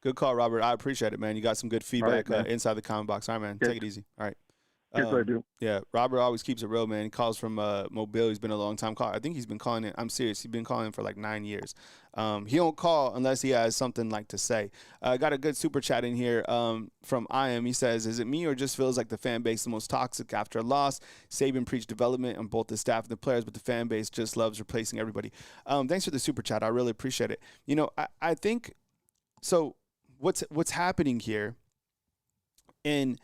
Good call, Robert. I appreciate it, man. You got some good feedback inside the comment box. All right, man. Take it easy. All right. Yes, I do. Yeah, Robert always keeps it real, man. He calls from Mobile. He's been a long time caller. I think he's been calling it. I'm serious. He's been calling for like 9 years. He don't call unless he has something like to say. Got a good super chat in here from IM. He says, "Is it me or just feels like the fan base the most toxic after a loss? Saban preached development on both the staff and the players, but the fan base just loves replacing everybody." Thanks for the super chat. I really appreciate it. You know, I think so. What's happening here? And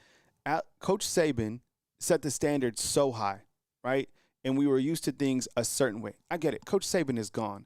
Coach Saban set the standard so high, right? And we were used to things a certain way. I get it. Coach Saban is gone.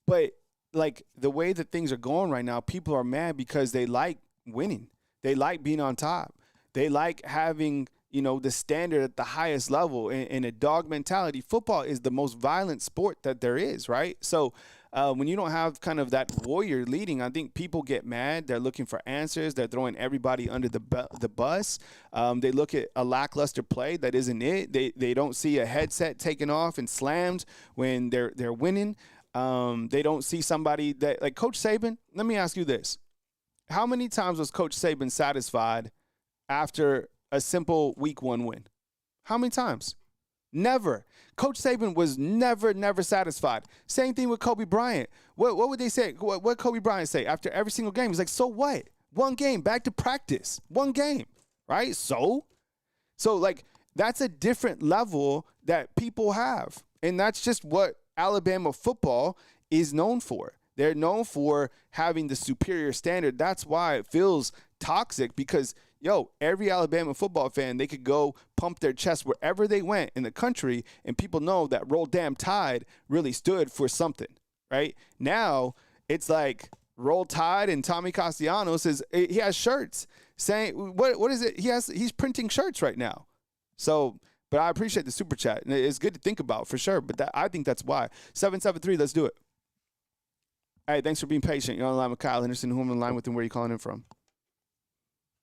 But, like, the way that things are going right now, people are mad because they like winning. They like being on top. They like having, the standard at the highest level and a dog mentality. Football is the most violent sport that there is, right? So when you don't have kind of that warrior leading, I think people get mad. They're looking for answers. They're throwing everybody under the bus. They look at a lackluster play that isn't it. They don't see a headset taken off and slammed when they're winning. They don't see somebody that, like Coach Saban. Let me ask you this. How many times was Coach Saban satisfied after a simple week 1 win? How many times? Never. Coach Saban was never satisfied. Same thing with Kobe Bryant. What would they say? What Kobe Bryant say after every single game? He's like, so what? 1 game, back to practice. 1 game, right? So like, that's a different level that people have. And that's just what Alabama football is known for. They're known for having the superior standard. That's why it feels toxic because, every Alabama football fan, they could go pump their chest wherever they went in the country, and people know that Roll Damn Tide really stood for something, right? Now, it's like Roll Tide and Tommy Castellanos he has shirts saying, what is it? He's printing shirts right now. So, but I appreciate the super chat. It's good to think about for sure, but I think that's why. 773, let's do it. Hey, thanks for being patient. You're on the line with Kyle Henderson. Who am I on the line with and where are you calling in from?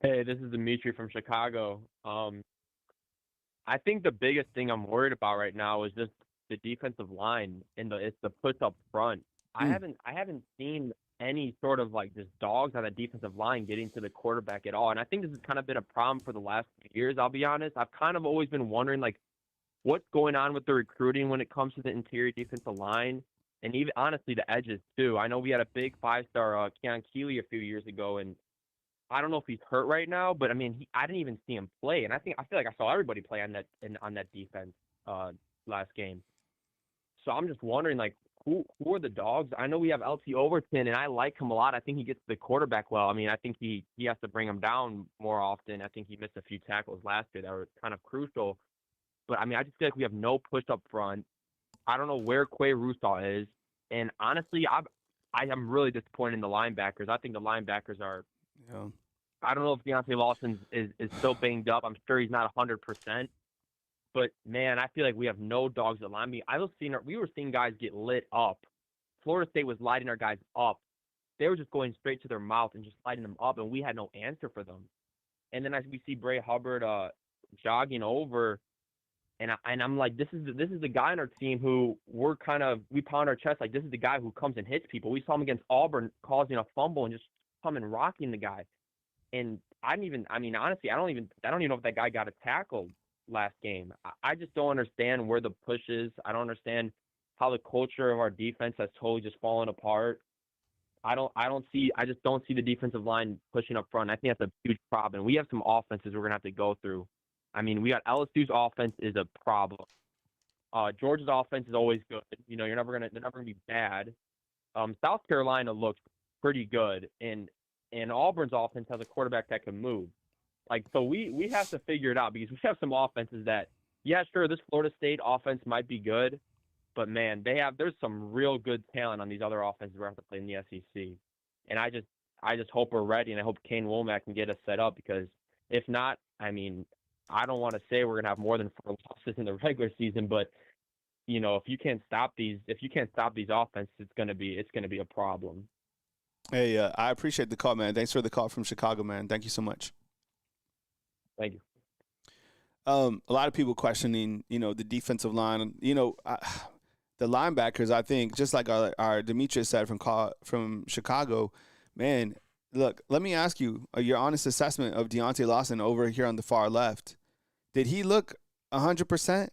Hey, this is Dimitri from Chicago. I think the biggest thing I'm worried about right now is just the defensive line and it's the push up front. I haven't seen any sort of like just dogs on the defensive line getting to the quarterback at all. And I think this has kind of been a problem for the last few years, I'll be honest. I've kind of always been wondering like what's going on with the recruiting when it comes to the interior defensive line and even honestly the edges too. I know we had a big 5-star Keon Keeley a few years ago, and I don't know if he's hurt right now, but I mean, I didn't even see him play, and I feel like I saw everybody play on that defense last game. So I'm just wondering, like, who are the dogs? I know we have LT Overton, and I like him a lot. I think he gets the quarterback well. I mean, I think he has to bring him down more often. I think he missed a few tackles last year that were kind of crucial. But I mean, I just feel like we have no push up front. I don't know where Quay Russaw is, and honestly, I am really disappointed in the linebackers. I think the linebackers are. Yeah. I don't know if Deontay Lawson is still banged up. I'm sure he's not 100%. But, man, I feel like we have no dogs at line. We were seeing guys get lit up. Florida State was lighting our guys up. They were just going straight to their mouth and just lighting them up, and we had no answer for them. And then as we see Bray Hubbard jogging over, and I'm like, this is the guy on our team who we pound our chest like this is the guy who comes and hits people. We saw him against Auburn causing a fumble and just coming rocking the guy. And honestly, I don't even know if that guy got a tackle last game. I just don't understand where the push is. I don't understand how the culture of our defense has totally just fallen apart. I just don't see the defensive line pushing up front. I think that's a huge problem. We have some offenses we're gonna have to go through. I mean, we got LSU's offense is a problem. Georgia's offense is always good. You know, they're never gonna be bad. South Carolina looks pretty good, and Auburn's offense has a quarterback that can move. Like, so we have to figure it out because we have some offenses that, yeah, sure, this Florida State offense might be good, but man, there's some real good talent on these other offenses we're going to have to play in the SEC. And I just hope we're ready, and I hope Kane Wommack can get us set up, because if not, I mean, I don't want to say we're going to have more than 4 losses in the regular season, but you know, if you can't stop these offenses, it's going to be a problem. Hey, I appreciate the call, man. Thanks for the call from Chicago, man. Thank you so much. Thank you. A lot of people questioning, you know, the defensive line. You know, the linebackers, I think, just like our Demetrius said from Chicago, man, look, let me ask you your honest assessment of Deontay Lawson over here on the far left. Did he look 100%?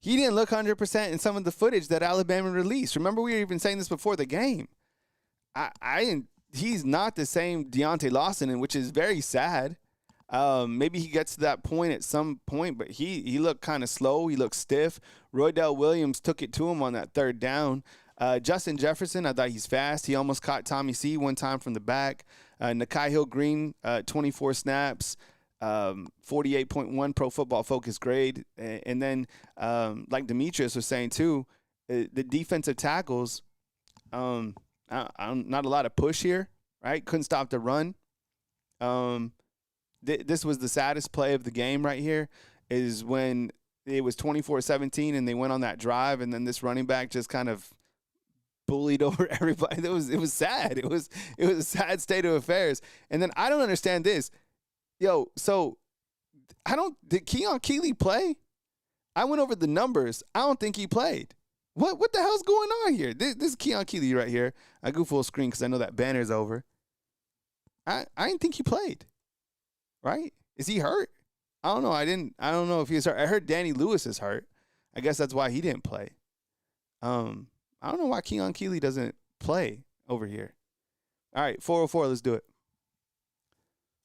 He didn't look 100% in some of the footage that Alabama released. Remember, we were even saying this before the game. He's not the same Deontay Lawson, which is very sad. Maybe he gets to that point at some point, but he looked kind of slow. He looked stiff. Roydell Williams took it to him on that 3rd down. Justin Jefferson, I thought he's fast. He almost caught Tommy C one time from the back. Nakai Hill-Green, 24 snaps, 48.1 Pro Football Focus grade. And then, like Demetrius was saying too, the defensive tackles, not a lot of push here, right? Couldn't stop the run. This was the saddest play of the game right here, is when it was 24-17 and they went on that drive, and then this running back just kind of bullied over everybody. It was sad. It was a sad state of affairs. And then I don't understand this. So did Keon Keeley play? I went over the numbers. I don't think he played. What the hell's going on here? This is Keon Keeley right here. I go full screen because I know that banner's over. I didn't think he played. Right? Is he hurt? I don't know. I don't know if he's hurt. I heard Danny Lewis is hurt. I guess that's why he didn't play. I don't know why Keon Keeley doesn't play over here. All right, 404, let's do it.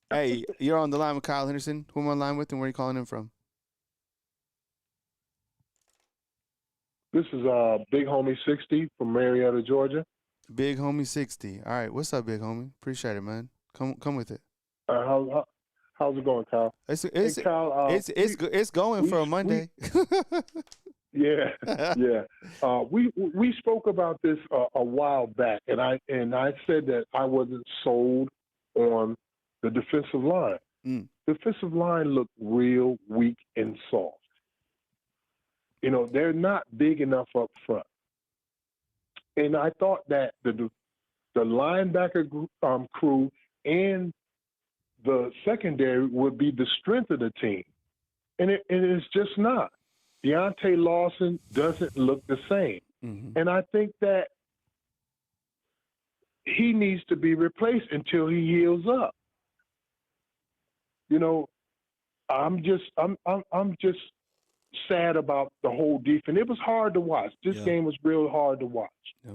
Hey, you're on the line with Kyle Henderson. Who am I on the line with, and where are you calling in from? This is Big Homie 60 from Marietta, Georgia. Big Homie 60. All right, what's up, Big Homie? Appreciate it, man. Come with it. How's it going, Kyle? It's going for a Monday. Yeah. We spoke about this a while back, and I said that I wasn't sold on the defensive line. Defensive line looked real weak and soft. You know, they're not big enough up front. And I thought that the linebacker crew and the secondary would be the strength of the team. And it's just not. Deontay Lawson doesn't look the same. Mm-hmm. And I think that he needs to be replaced until he heals up. You know, I'm just sad about the whole defense. It was hard to watch. This game was real hard to watch. Yeah.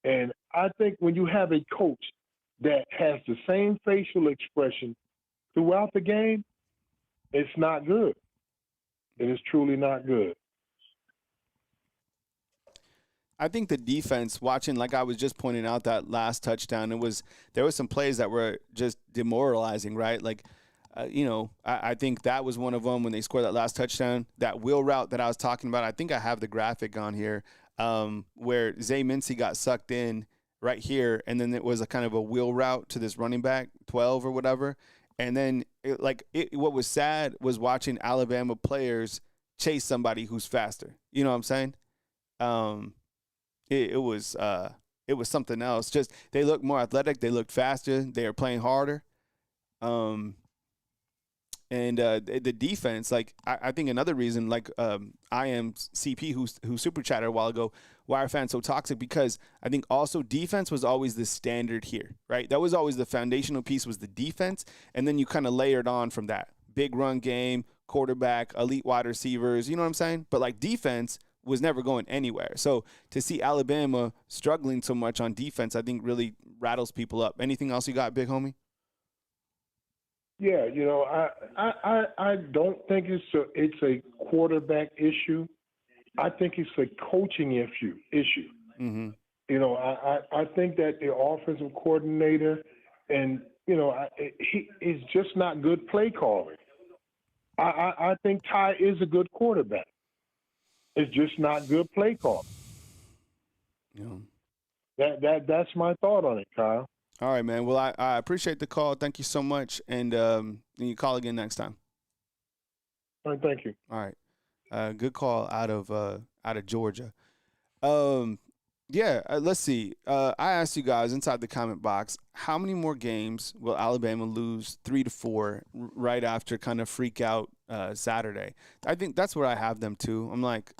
And I think when you have a coach that has the same facial expression throughout the game, it's not good. It is truly not good. I think the defense, watching, like I was just pointing out that last touchdown, there was some plays that were just demoralizing, right? Like, I think that was one of them when they scored that last touchdown. That wheel route that I was talking about, I think I have the graphic on here, where Zay Mincy got sucked in right here, and then it was a kind of a wheel route to this running back, 12 or whatever. And then, what was sad was watching Alabama players chase somebody who's faster. You know what I'm saying? It was something else. Just they looked more athletic. They looked faster. They were playing harder. And the defense, like I think another reason, like I am CP who super chatted a while ago, why are fans so toxic? Because I think also defense was always the standard here, right? That was always the foundational piece was the defense, and then you kind of layered on from that. Big run game, quarterback, elite wide receivers, you know what I'm saying? But like defense was never going anywhere. So to see Alabama struggling so much on defense, I think really rattles people up. Anything else you got, big homie? Yeah, I don't think it's a quarterback issue. I think it's a coaching issue. Mm-hmm. I think that the offensive coordinator and he is just not good play calling. I think Ty is a good quarterback. It's just not good play calling. Yeah. That's my thought on it, Kyle. All right, man. Well, I appreciate the call. Thank you so much, and you call again next time. All right, thank you. All right, good call out of Georgia. Let's see. I asked you guys inside the comment box, how many more games will Alabama lose 3-4 right after kind of freak out Saturday? I think that's where I have them too. I'm like,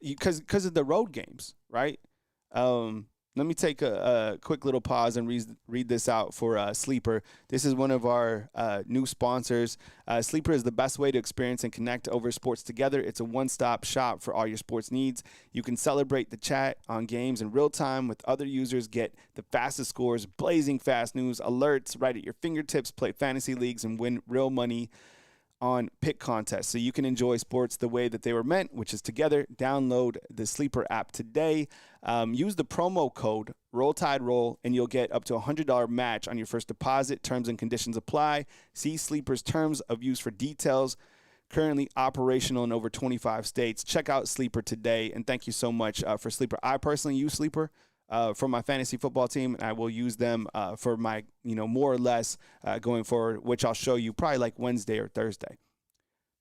because of the road games, right? Let me take a quick little pause and read this out for Sleeper. This is one of our new sponsors. Sleeper is the best way to experience and connect over sports together. It's a one-stop shop for all your sports needs. You can celebrate the chat on games in real time with other users, get the fastest scores, blazing fast news, alerts right at your fingertips, play fantasy leagues, and win real money on pick contests. So you can enjoy sports the way that they were meant, which is together. Download the Sleeper app today. Use the promo code RollTideRoll, and you'll get up to a $100 match on your first deposit. Terms and conditions apply. See Sleeper's terms of use for details. Currently operational in over 25 states. Check out Sleeper today, and thank you so much for Sleeper. I personally use Sleeper for my fantasy football team, and I will use them for my, more or less going forward, which I'll show you probably like Wednesday or Thursday.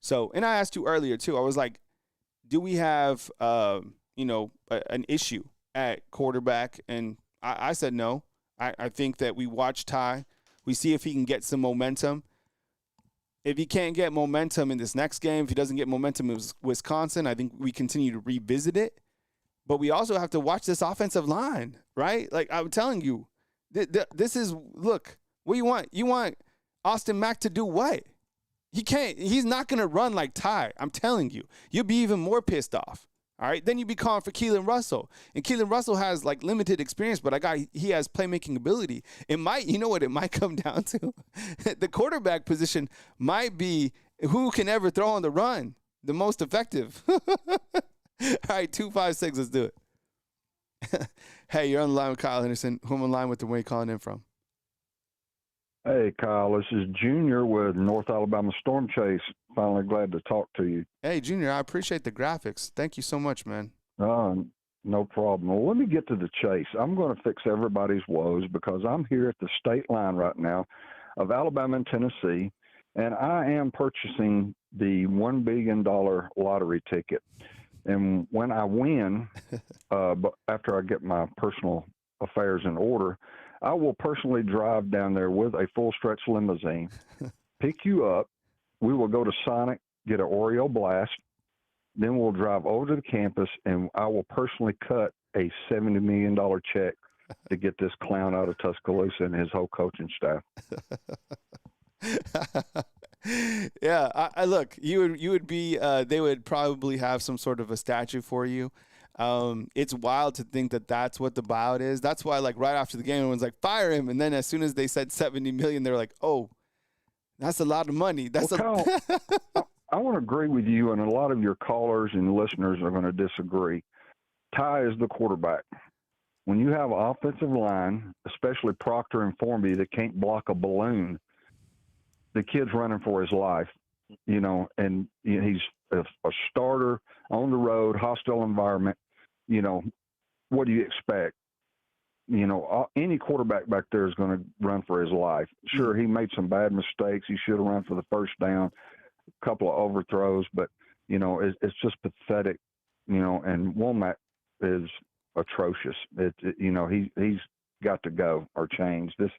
So, and I asked you earlier too, I was like, do we have, an issue at quarterback? And I said no. I think that we watch Ty. We see if he can get some momentum. If he can't get momentum in this next game, if he doesn't get momentum in Wisconsin, I think we continue to revisit it. But we also have to watch this offensive line, right? Like I'm telling you, this is, look, what do you want? You want Austin Mack to do what? He's not going to run like Ty. I'm telling you. You'll be even more pissed off. All right? Then you be calling for Keelan Russell. And Keelan Russell has like limited experience, but he has playmaking ability. It might, you know what it might come down to? The quarterback position might be who can ever throw on the run the most effective. All right, 256, let's do it. Hey, you're on the line with Kyle Henderson. Who am I on the line with and where you calling in from? Hey, Kyle, this is Junior with North Alabama Storm Chase. Finally glad to talk to you. Hey, Junior, I appreciate the graphics. Thank you so much, man. No problem. Well, let me get to the chase. I'm going to fix everybody's woes because I'm here at the state line right now of Alabama and Tennessee, and I am purchasing the $1 billion lottery ticket. And when I win, but after I get my personal affairs in order, I will personally drive down there with a full-stretch limousine, pick you up. We will go to Sonic, get an Oreo Blast. Then we'll drive over to the campus, and I will personally cut a $70 million check to get this clown out of Tuscaloosa and his whole coaching staff. Yeah, I look, you would be, they would probably have some sort of a statue for you. It's wild to think that that's what the buyout is. That's why, like, right after the game, everyone's like, fire him. And then as soon as they said 70 million, they're like, oh, that's a lot of money. Kyle, I want to agree with you, and a lot of your callers and listeners are going to disagree. Ty is the quarterback. When you have an offensive line, especially Proctor and Formby, that can't block a balloon, the kid's running for his life, and he's a starter on the road, hostile environment. What do you expect? Any quarterback back there is going to run for his life. Sure, he made some bad mistakes. He should have run for the first down, a couple of overthrows, but, it's just pathetic, and Wommack is atrocious. He's got to go or change. This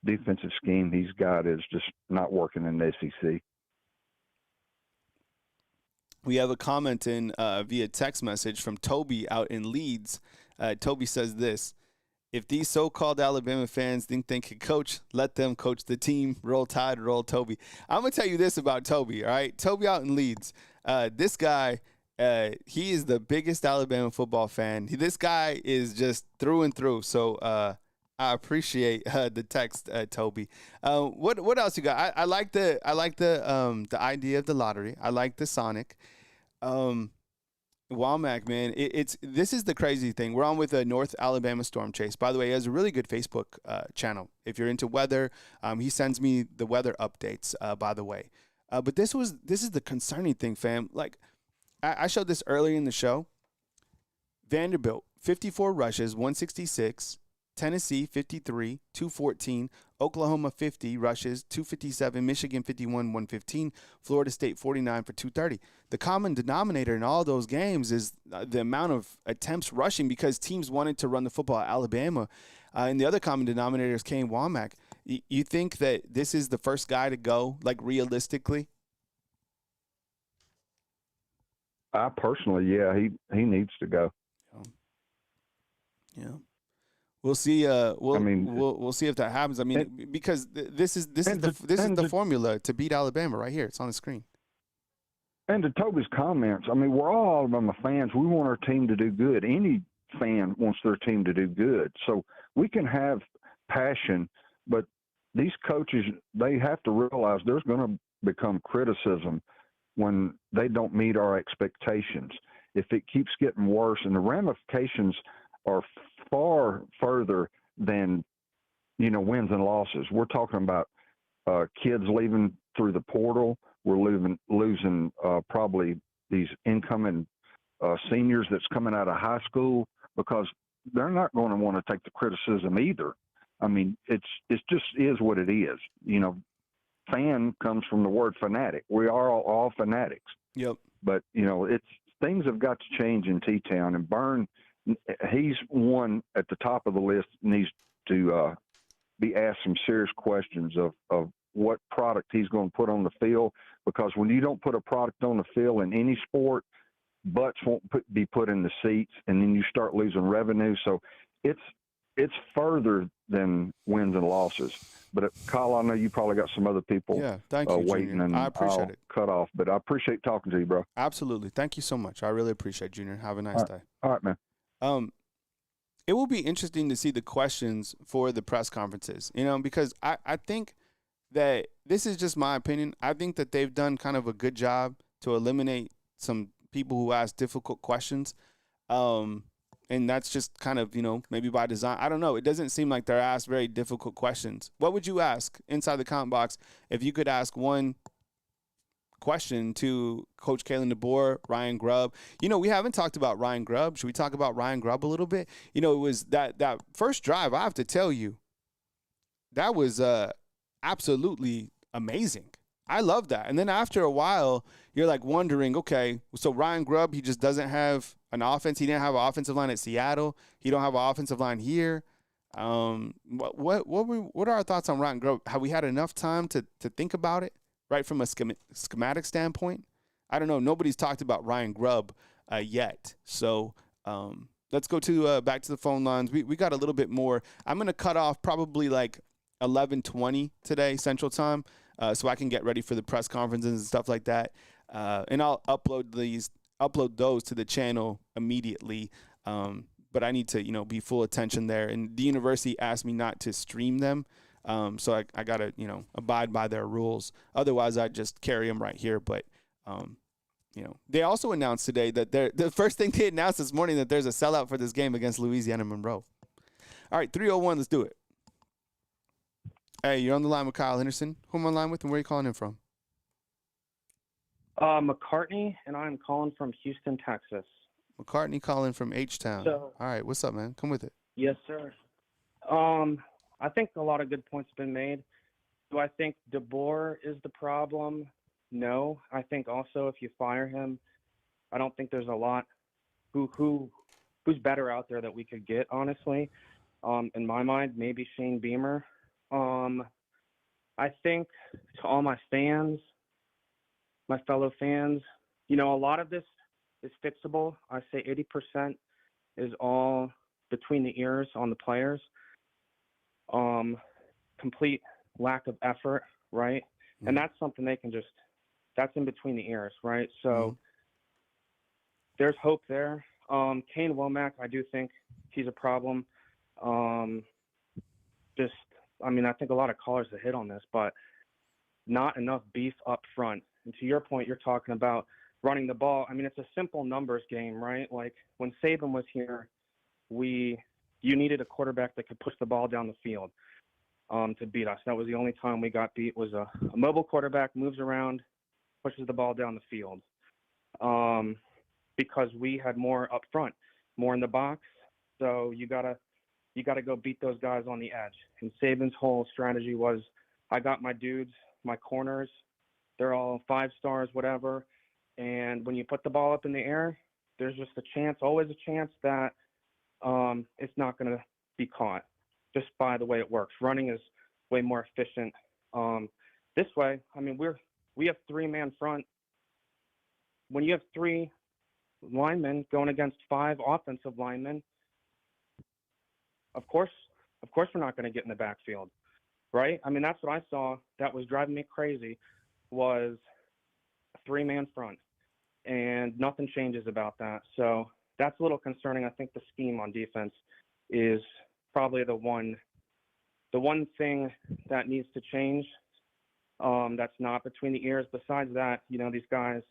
defensive scheme he's got is just not working in the SEC. We have a comment in via text message from Toby out in Leeds. Toby says this: If these so-called Alabama fans think they can coach, let them coach the team. Roll Tide, roll Toby. I'm going to tell you this about Toby, all right? Toby out in Leeds. This guy, he is the biggest Alabama football fan. This guy is just through and through. So I appreciate the text, Toby. What else you got? I like the idea of the lottery. I like the Sonic. Wommack, man, this is the crazy thing. We're on with a North Alabama Storm Chase. By the way, he has a really good Facebook channel. If you're into weather, he sends me the weather updates. By the way, but this is the concerning thing, fam. Like I showed this earlier in the show. Vanderbilt 54 rushes, 166. Tennessee 53, 214. Oklahoma 50 rushes, 257. Michigan 51, 115. Florida State 49 for 230. The common denominator in all those games is the amount of attempts rushing because teams wanted to run the football at Alabama. And the other common denominator is Kane Wommack. You think that this is the first guy to go, like realistically? I personally, yeah, he needs to go. Yeah. We'll see. We'll see if that happens. I mean, because this is the formula to beat Alabama right here. It's on the screen. And to Toby's comments, I mean, we're all Alabama fans. We want our team to do good. Any fan wants their team to do good. So we can have passion, but these coaches, they have to realize there's going to become criticism when they don't meet our expectations. If it keeps getting worse, and the ramifications are far further than, wins and losses. We're talking about kids leaving through the portal. We're losing probably these incoming seniors that's coming out of high school because they're not going to want to take the criticism either. I mean, it just is what it is. Fan comes from the word fanatic. We are all fanatics. Yep. But, things have got to change in T-Town, and Byrne, he's one at the top of the list, needs to be asked some serious questions of what product he's going to put on the field, because when you don't put a product on the field in any sport, butts won't be put in the seats, and then you start losing revenue. So it's further than wins and losses. But Kyle, I know you probably got some other people thank you, waiting, Junior. and I appreciate I'll it. cut off. But I appreciate talking to you, bro. Absolutely. Thank you so much. I really appreciate it, Junior. Have a nice day. All right, man. It will be interesting to see the questions for the press conferences, because I think that this is just my opinion. I think that they've done kind of a good job to eliminate some people who ask difficult questions. And that's just kind of, maybe by design. I don't know. It doesn't seem like they're asked very difficult questions. What would you ask inside the comment box if you could ask one question to Coach Kalen DeBoer, Ryan Grubb? We haven't talked about Ryan Grubb. Should we talk about Ryan Grubb a little bit? It was that first drive, I have to tell you, that was absolutely amazing. I love that. And then after a while, you're like wondering, okay, so Ryan Grubb, he just doesn't have an offense. He didn't have an offensive line at Seattle. He don't have an offensive line here. What are our thoughts on Ryan Grubb? Have we had enough time to think about it, right, from a schematic standpoint? I don't know. Nobody's talked about Ryan Grubb yet. So let's go to back to the phone lines. We got a little bit more. I'm going to cut off probably like 11:20 today Central Time, so I can get ready for the press conferences and stuff like that. And I'll upload those to the channel immediately. But I need to, be full attention there. And the university asked me not to stream them. So I got to, abide by their rules. Otherwise, I just carry them right here. But, they also announced today that the first thing they announced this morning that there's a sellout for this game against Louisiana Monroe. All right, 301, let's do it. Hey, you're on the line with Kyle Henderson. Who am I on the line with, and where are you calling in from? McCartney, and I'm calling from Houston, Texas. McCartney calling from H-Town. So, all right, what's up, man? Come with it. Yes, sir. I think a lot of good points have been made. Do I think DeBoer is the problem? No. I think also if you fire him, I don't think there's a lot who's better out there that we could get, honestly. In my mind, maybe Shane Beamer. I think to all my fans, my fellow fans, a lot of this is fixable. I say 80% is all between the ears on the players. Complete lack of effort, right? Mm-hmm. And that's something they can just – that's in between the ears, right? So there's hope there. Kane Wommack, I do think he's a problem. I think a lot of callers have hit on this, but not enough beef up front. And to your point, you're talking about running the ball. I mean, it's a simple numbers game, right? Like when Saban was here, you needed a quarterback that could push the ball down the field to beat us. That was the only time we got beat, was a mobile quarterback, moves around, pushes the ball down the field. Because we had more up front, more in the box. So you gotta go beat those guys on the edge. And Saban's whole strategy was, I got my dudes, my corners, they're all 5 stars, whatever. And when you put the ball up in the air, there's just always a chance that it's not going to be caught, just by the way it works. Running is way more efficient this way. I mean, we have 3-man front. When you have 3 linemen going against 5 offensive linemen, of course we're not going to get in the backfield, right? I mean, that's what I saw that was driving me crazy, was a 3-man front, and nothing changes about that. So that's a little concerning. I think the scheme on defense is probably the one thing that needs to change. That's not between the ears. Besides that, these guys,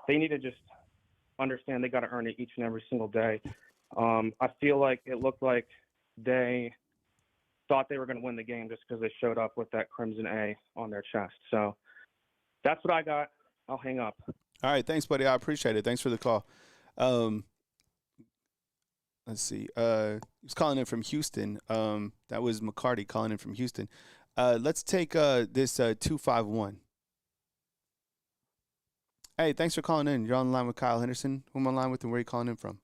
they need to just understand they got to earn it each and every single day. I feel like it looked like they thought they were going to win the game just because they showed up with that Crimson A on their chest. So that's what I got. I'll hang up. All right. Thanks, buddy. I appreciate it. Thanks for the call. Let's see. He was calling in from Houston. That was McCarty calling in from Houston. Let's take this 251. Hey, thanks for calling in. You're on the line with Kyle Henderson. Who am I on the line with and where are you calling in from?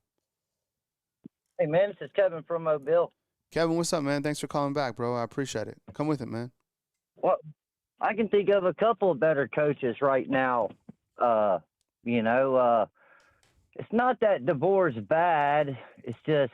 Hey, man, this is Kevin from Mobile. Kevin, what's up, man? Thanks for calling back, bro. I appreciate it. Come with it, man. Well, I can think of a couple of better coaches right now. It's not that DeBoer's bad. It's just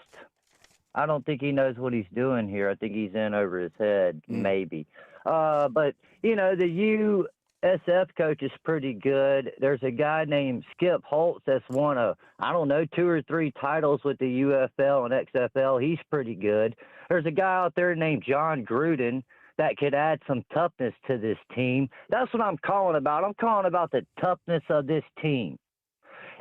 I don't think he knows what he's doing here. I think he's in over his head, maybe. But, the USF coach is pretty good. There's a guy named Skip Holtz that's won 2 or 3 titles with the UFL and XFL. He's pretty good. There's a guy out there named John Gruden that could add some toughness to this team. That's what I'm calling about. I'm calling about the toughness of this team.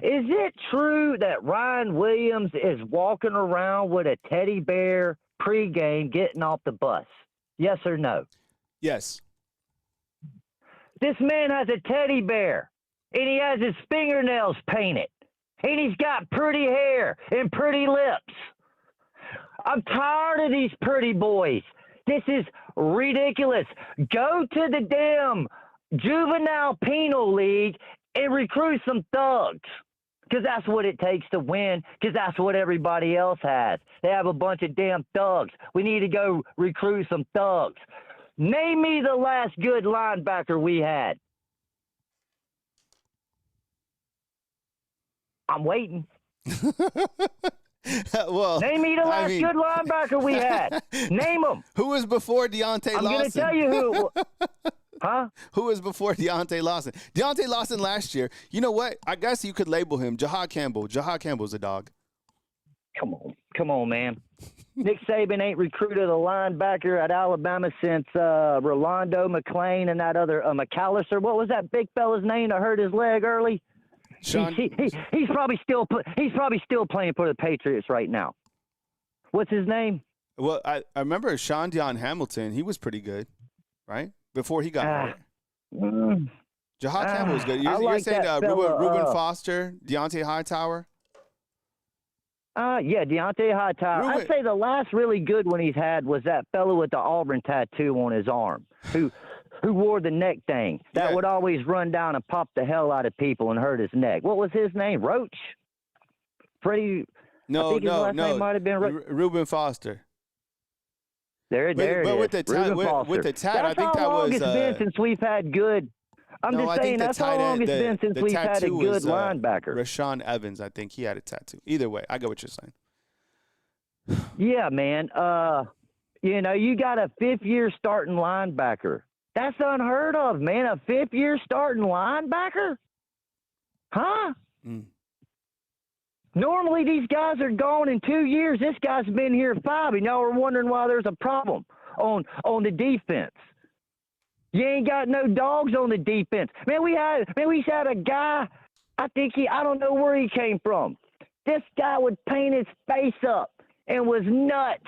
Is it true that Ryan Williams is walking around with a teddy bear pregame getting off the bus? Yes or no? Yes. This man has a teddy bear, and he has his fingernails painted, and he's got pretty hair and pretty lips. I'm tired of these pretty boys. This is ridiculous. Go to the damn juvenile penal league and recruit some thugs, because that's what it takes to win, because that's what everybody else has. They have a bunch of damn thugs. We need to go recruit some thugs. Name me the last good linebacker we had. I'm waiting. Well, name me the last good linebacker we had. Name them. Who was before Deontay Lawson? I'm going to tell you who. Huh? Who was before Deontay Lawson? Deontay Lawson last year. You know what? I guess you could label him Jahad Campbell. Jahad Campbell's a dog. Come on, man. Nick Saban ain't recruited a linebacker at Alabama since Rolando McClain and that other McAllister. What was that big fella's name that hurt his leg early? Sean. He's probably still playing for the Patriots right now. What's his name? Well, I remember Sean Dion Hamilton. He was pretty good, right? Before he got hurt. Jahad Campbell was good. You're saying Reuben Foster, Deontay Hightower? Yeah, Deontay Hightower. I'd say the last really good one he's had was that fellow with the Auburn tattoo on his arm who wore the neck thing that would always run down and pop the hell out of people and hurt his neck. What was his name? Roach? Freddie? No. I think his last name might have been Reuben Foster. There it is. With the tat, I think that was. That's how long it's been since we've had good. I'm just saying that's how long it's been since we've had a good linebacker. Rashawn Evans, I think he had a tattoo. Either way, I get what you're saying. Yeah, man. You got a fifth-year starting linebacker. That's unheard of, man. A fifth-year starting linebacker? Huh? Mm. Normally, these guys are gone in 2 years. This guy's been here 5, and y'all are wondering why there's a problem on the defense. You ain't got no dogs on the defense. Man, we had a guy, I don't know where he came from. This guy would paint his face up and was nuts.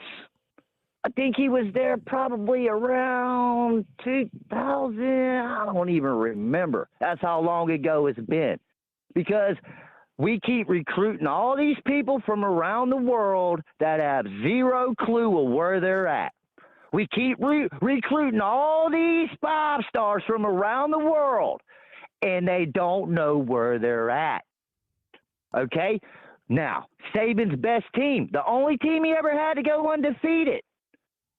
I think he was there probably around 2000. I don't even remember. That's how long ago it's been. Because we keep recruiting all these people from around the world that have zero clue of where they're at. We keep recruiting all these 5-stars from around the world, and they don't know where they're at. Okay? Now, Saban's best team, the only team he ever had to go undefeated,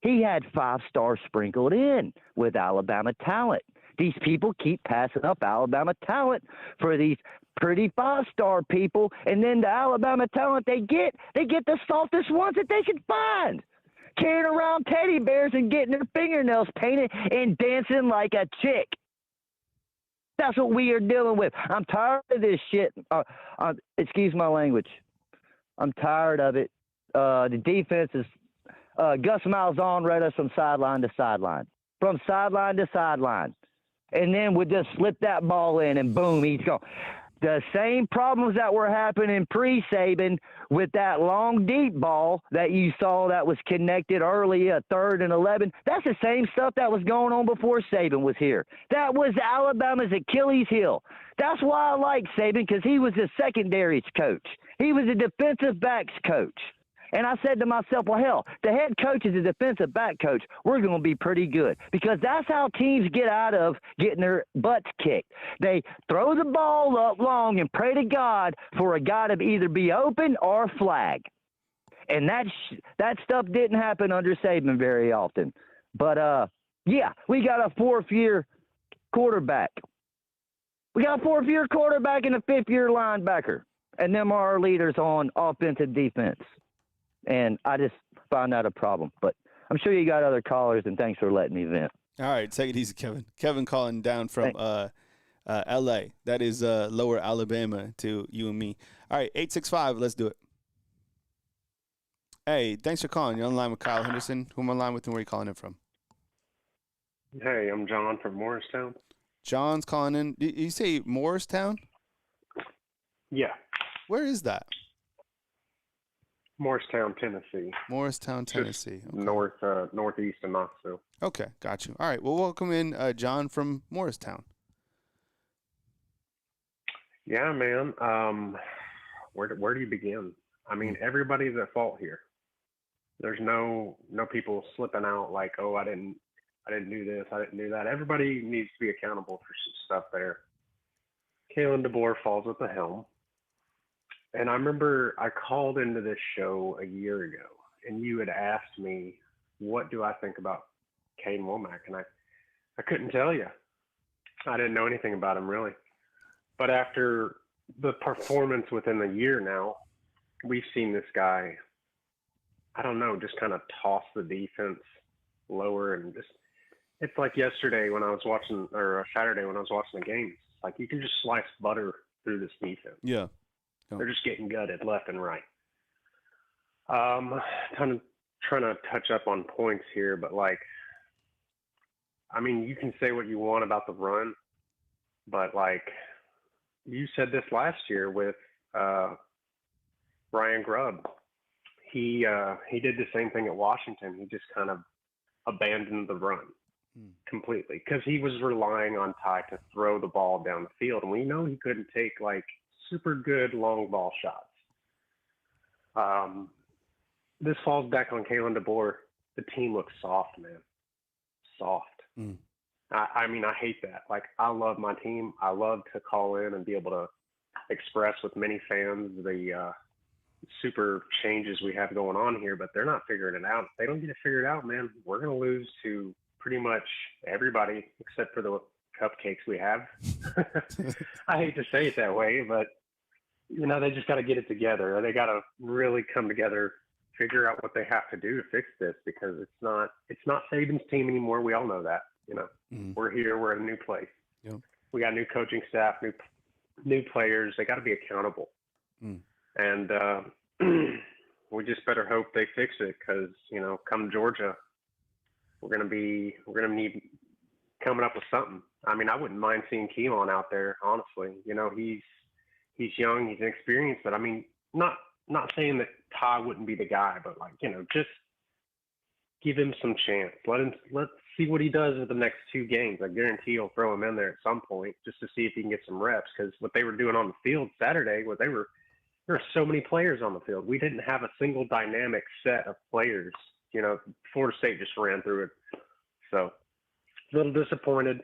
he had 5-stars sprinkled in with Alabama talent. These people keep passing up Alabama talent for these pretty 5-star people, and then the Alabama talent they get the softest ones that they can find, carrying around teddy bears and getting their fingernails painted and dancing like a chick. That's what we are dealing with. I'm tired of this shit. Excuse my language. I'm tired of it. The defense is Gus Malzahn read us from sideline to sideline. From sideline to sideline. And then we just slip that ball in and boom, he's gone. The same problems that were happening pre-Saban with that long deep ball that you saw that was connected early at 3rd and 11, that's the same stuff that was going on before Saban was here. That was Alabama's Achilles heel. That's why I like Saban, because he was a secondaries coach. He was a defensive backs coach. And I said to myself, well, hell, the head coach is a defensive back coach. We're going to be pretty good, because that's how teams get out of getting their butts kicked. They throw the ball up long and pray to God for a guy to either be open or flag. And that stuff didn't happen under Saban very often. But, yeah, we got a 4th-year quarterback. We got a 4th-year quarterback and a 5th-year linebacker. And them are our leaders on offense and defense. And I just found that a problem. But I'm sure you got other callers, and thanks for letting me vent. All right, take it easy, Kevin. Kevin calling down from L.A. That is lower Alabama to you and me. All right, 865, let's do it. Hey, thanks for calling. You're on the line with Kyle Henderson. Who am I on the line with, and where are you calling in from? Hey, I'm John from Morristown. John's calling in. Did you say Morristown? Yeah. Where is that? Morristown, Tennessee. Morristown, Tennessee. Okay. Northeast of Knoxville. Okay, got you. All right, well, welcome in John from Morristown. Yeah, man. Where do you begin? I mean, everybody's at fault here. There's no people slipping out like, oh, I didn't do this, I didn't do that. Everybody needs to be accountable for some stuff there. Kalen DeBoer falls at the helm. And I remember I called into this show a year ago, and you had asked me, what do I think about Kane Wommack? And I couldn't tell you. I didn't know anything about him, really. But after the performance within the year now, we've seen this guy, I don't know, just kind of toss the defense lower. And just, it's like yesterday when I was watching, or Saturday when I was watching the game. It's like you can just slice butter through this defense. Yeah. They're just getting gutted left and right. Kind of trying to touch up on points here, but like, I mean, you can say what you want about the run, but like you said this last year with Ryan Grubb, he did the same thing at Washington. He just kind of abandoned the run completely because he was relying on Ty to throw the ball down the field, and we know he couldn't take like super good long ball shots. This falls back on Kalen DeBoer. The team looks soft, man. Soft. I mean, I hate that. Like, I love my team. I love to call in and be able to express with many fans the super changes we have going on here, but they're not figuring it out. If they don't get it figured out, man, we're going to lose to pretty much everybody except for the cupcakes we have. I hate to say it that way, but you know, they just got to get it together. They got to really come together figure out what they have to do to fix this, because it's not Saban's team anymore. We all know that. We're here. We're in a new place. Yep. We got new coaching staff, new players. They got to be accountable. And we just better hope they fix it, because come Georgia, we're gonna need coming up with something. I mean, I wouldn't mind seeing Keelan out there, honestly. He's young, he's inexperienced, but I mean, not saying that Ty wouldn't be the guy, but just give him some chance. Let's see what he does with the next 2 games. I guarantee he'll throw him in there at some point just to see if he can get some reps, because what they were doing on the field Saturday, there were so many players on the field. We didn't have a single dynamic set of players. Florida State just ran through it. So a little disappointed.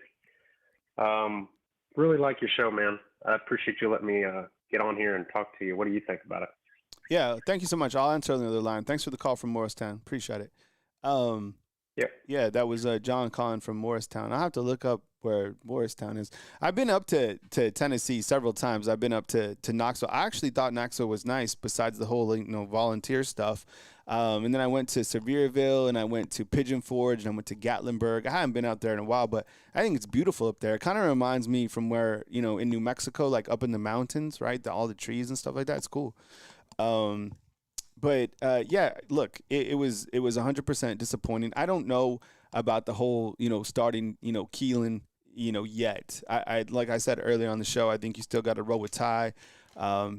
Really like your show, man. I appreciate you letting me get on here and talk to you. What do you think about it? Yeah, thank you so much. I'll answer on the other line. Thanks for the call from Morristown. Appreciate it. Yeah, that was John calling from Morristown. I'll have to look up where Morristown is. I've been up to Tennessee several times. I've been up to Knoxville. I actually thought Knoxville was nice, besides the whole volunteer stuff. And then I went to Sevierville, and I went to Pigeon Forge, and I went to Gatlinburg. I haven't been out there in a while, but I think it's beautiful up there. It kind of reminds me from where, in New Mexico, like up in the mountains, right? All the trees and stuff like that. It's cool. But yeah, look, it was 100% disappointing. I don't know about the whole, starting, Keelan, yet. I like I said earlier on the show, I think you still got to roll with Ty.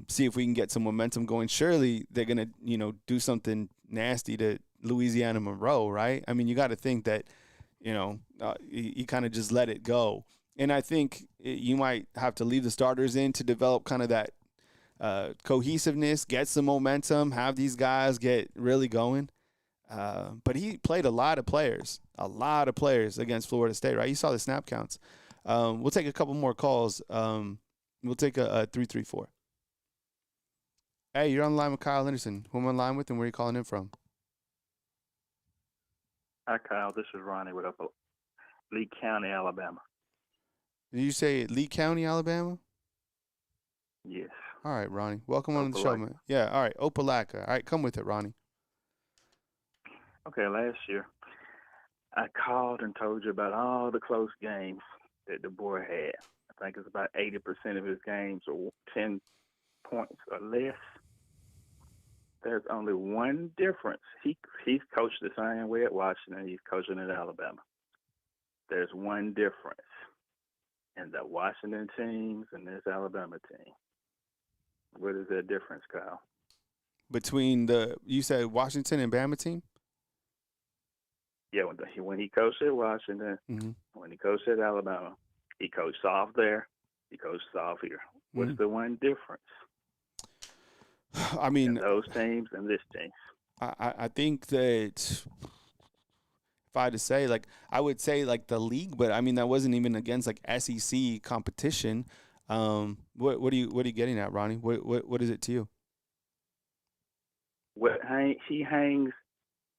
See if we can get some momentum going. Surely they're going to, do something nasty to Louisiana Monroe, right? I mean, you got to think that, you kind of just let it go. And I think you might have to leave the starters in to develop kind of that cohesiveness, get some momentum, have these guys get really going. But he played a lot of players against Florida State, right? You saw the snap counts. We'll take a couple more calls. We'll take a 334. Hey, you're on the line with Kyle Henderson. Who am I on the line with, and where are you calling in from? Hi, Kyle. This is Ronnie with Lee County, Alabama. Did you say Lee County, Alabama? Yes. All right, Ronnie. Welcome on the show, man. Yeah, all right. Opelika. All right, come with it, Ronnie. Okay, last year, I called and told you about all the close games that DeBoer had. I think it's about 80% of his games are 10 points or less. There's only one difference. He's coached the same way at Washington. He's coaching at Alabama. There's one difference in the Washington teams and this Alabama team. What is that difference, Kyle? Between you said Washington and Bama team? Yeah, when he coached at Washington, when he coached at Alabama, he coached soft there, he coached soft here. What's the one difference? I mean, those teams and this team. I think that if I had to say, I would say the league, but I mean that wasn't even against SEC competition. What are you getting at, Ronnie? What is it to you? What he hangs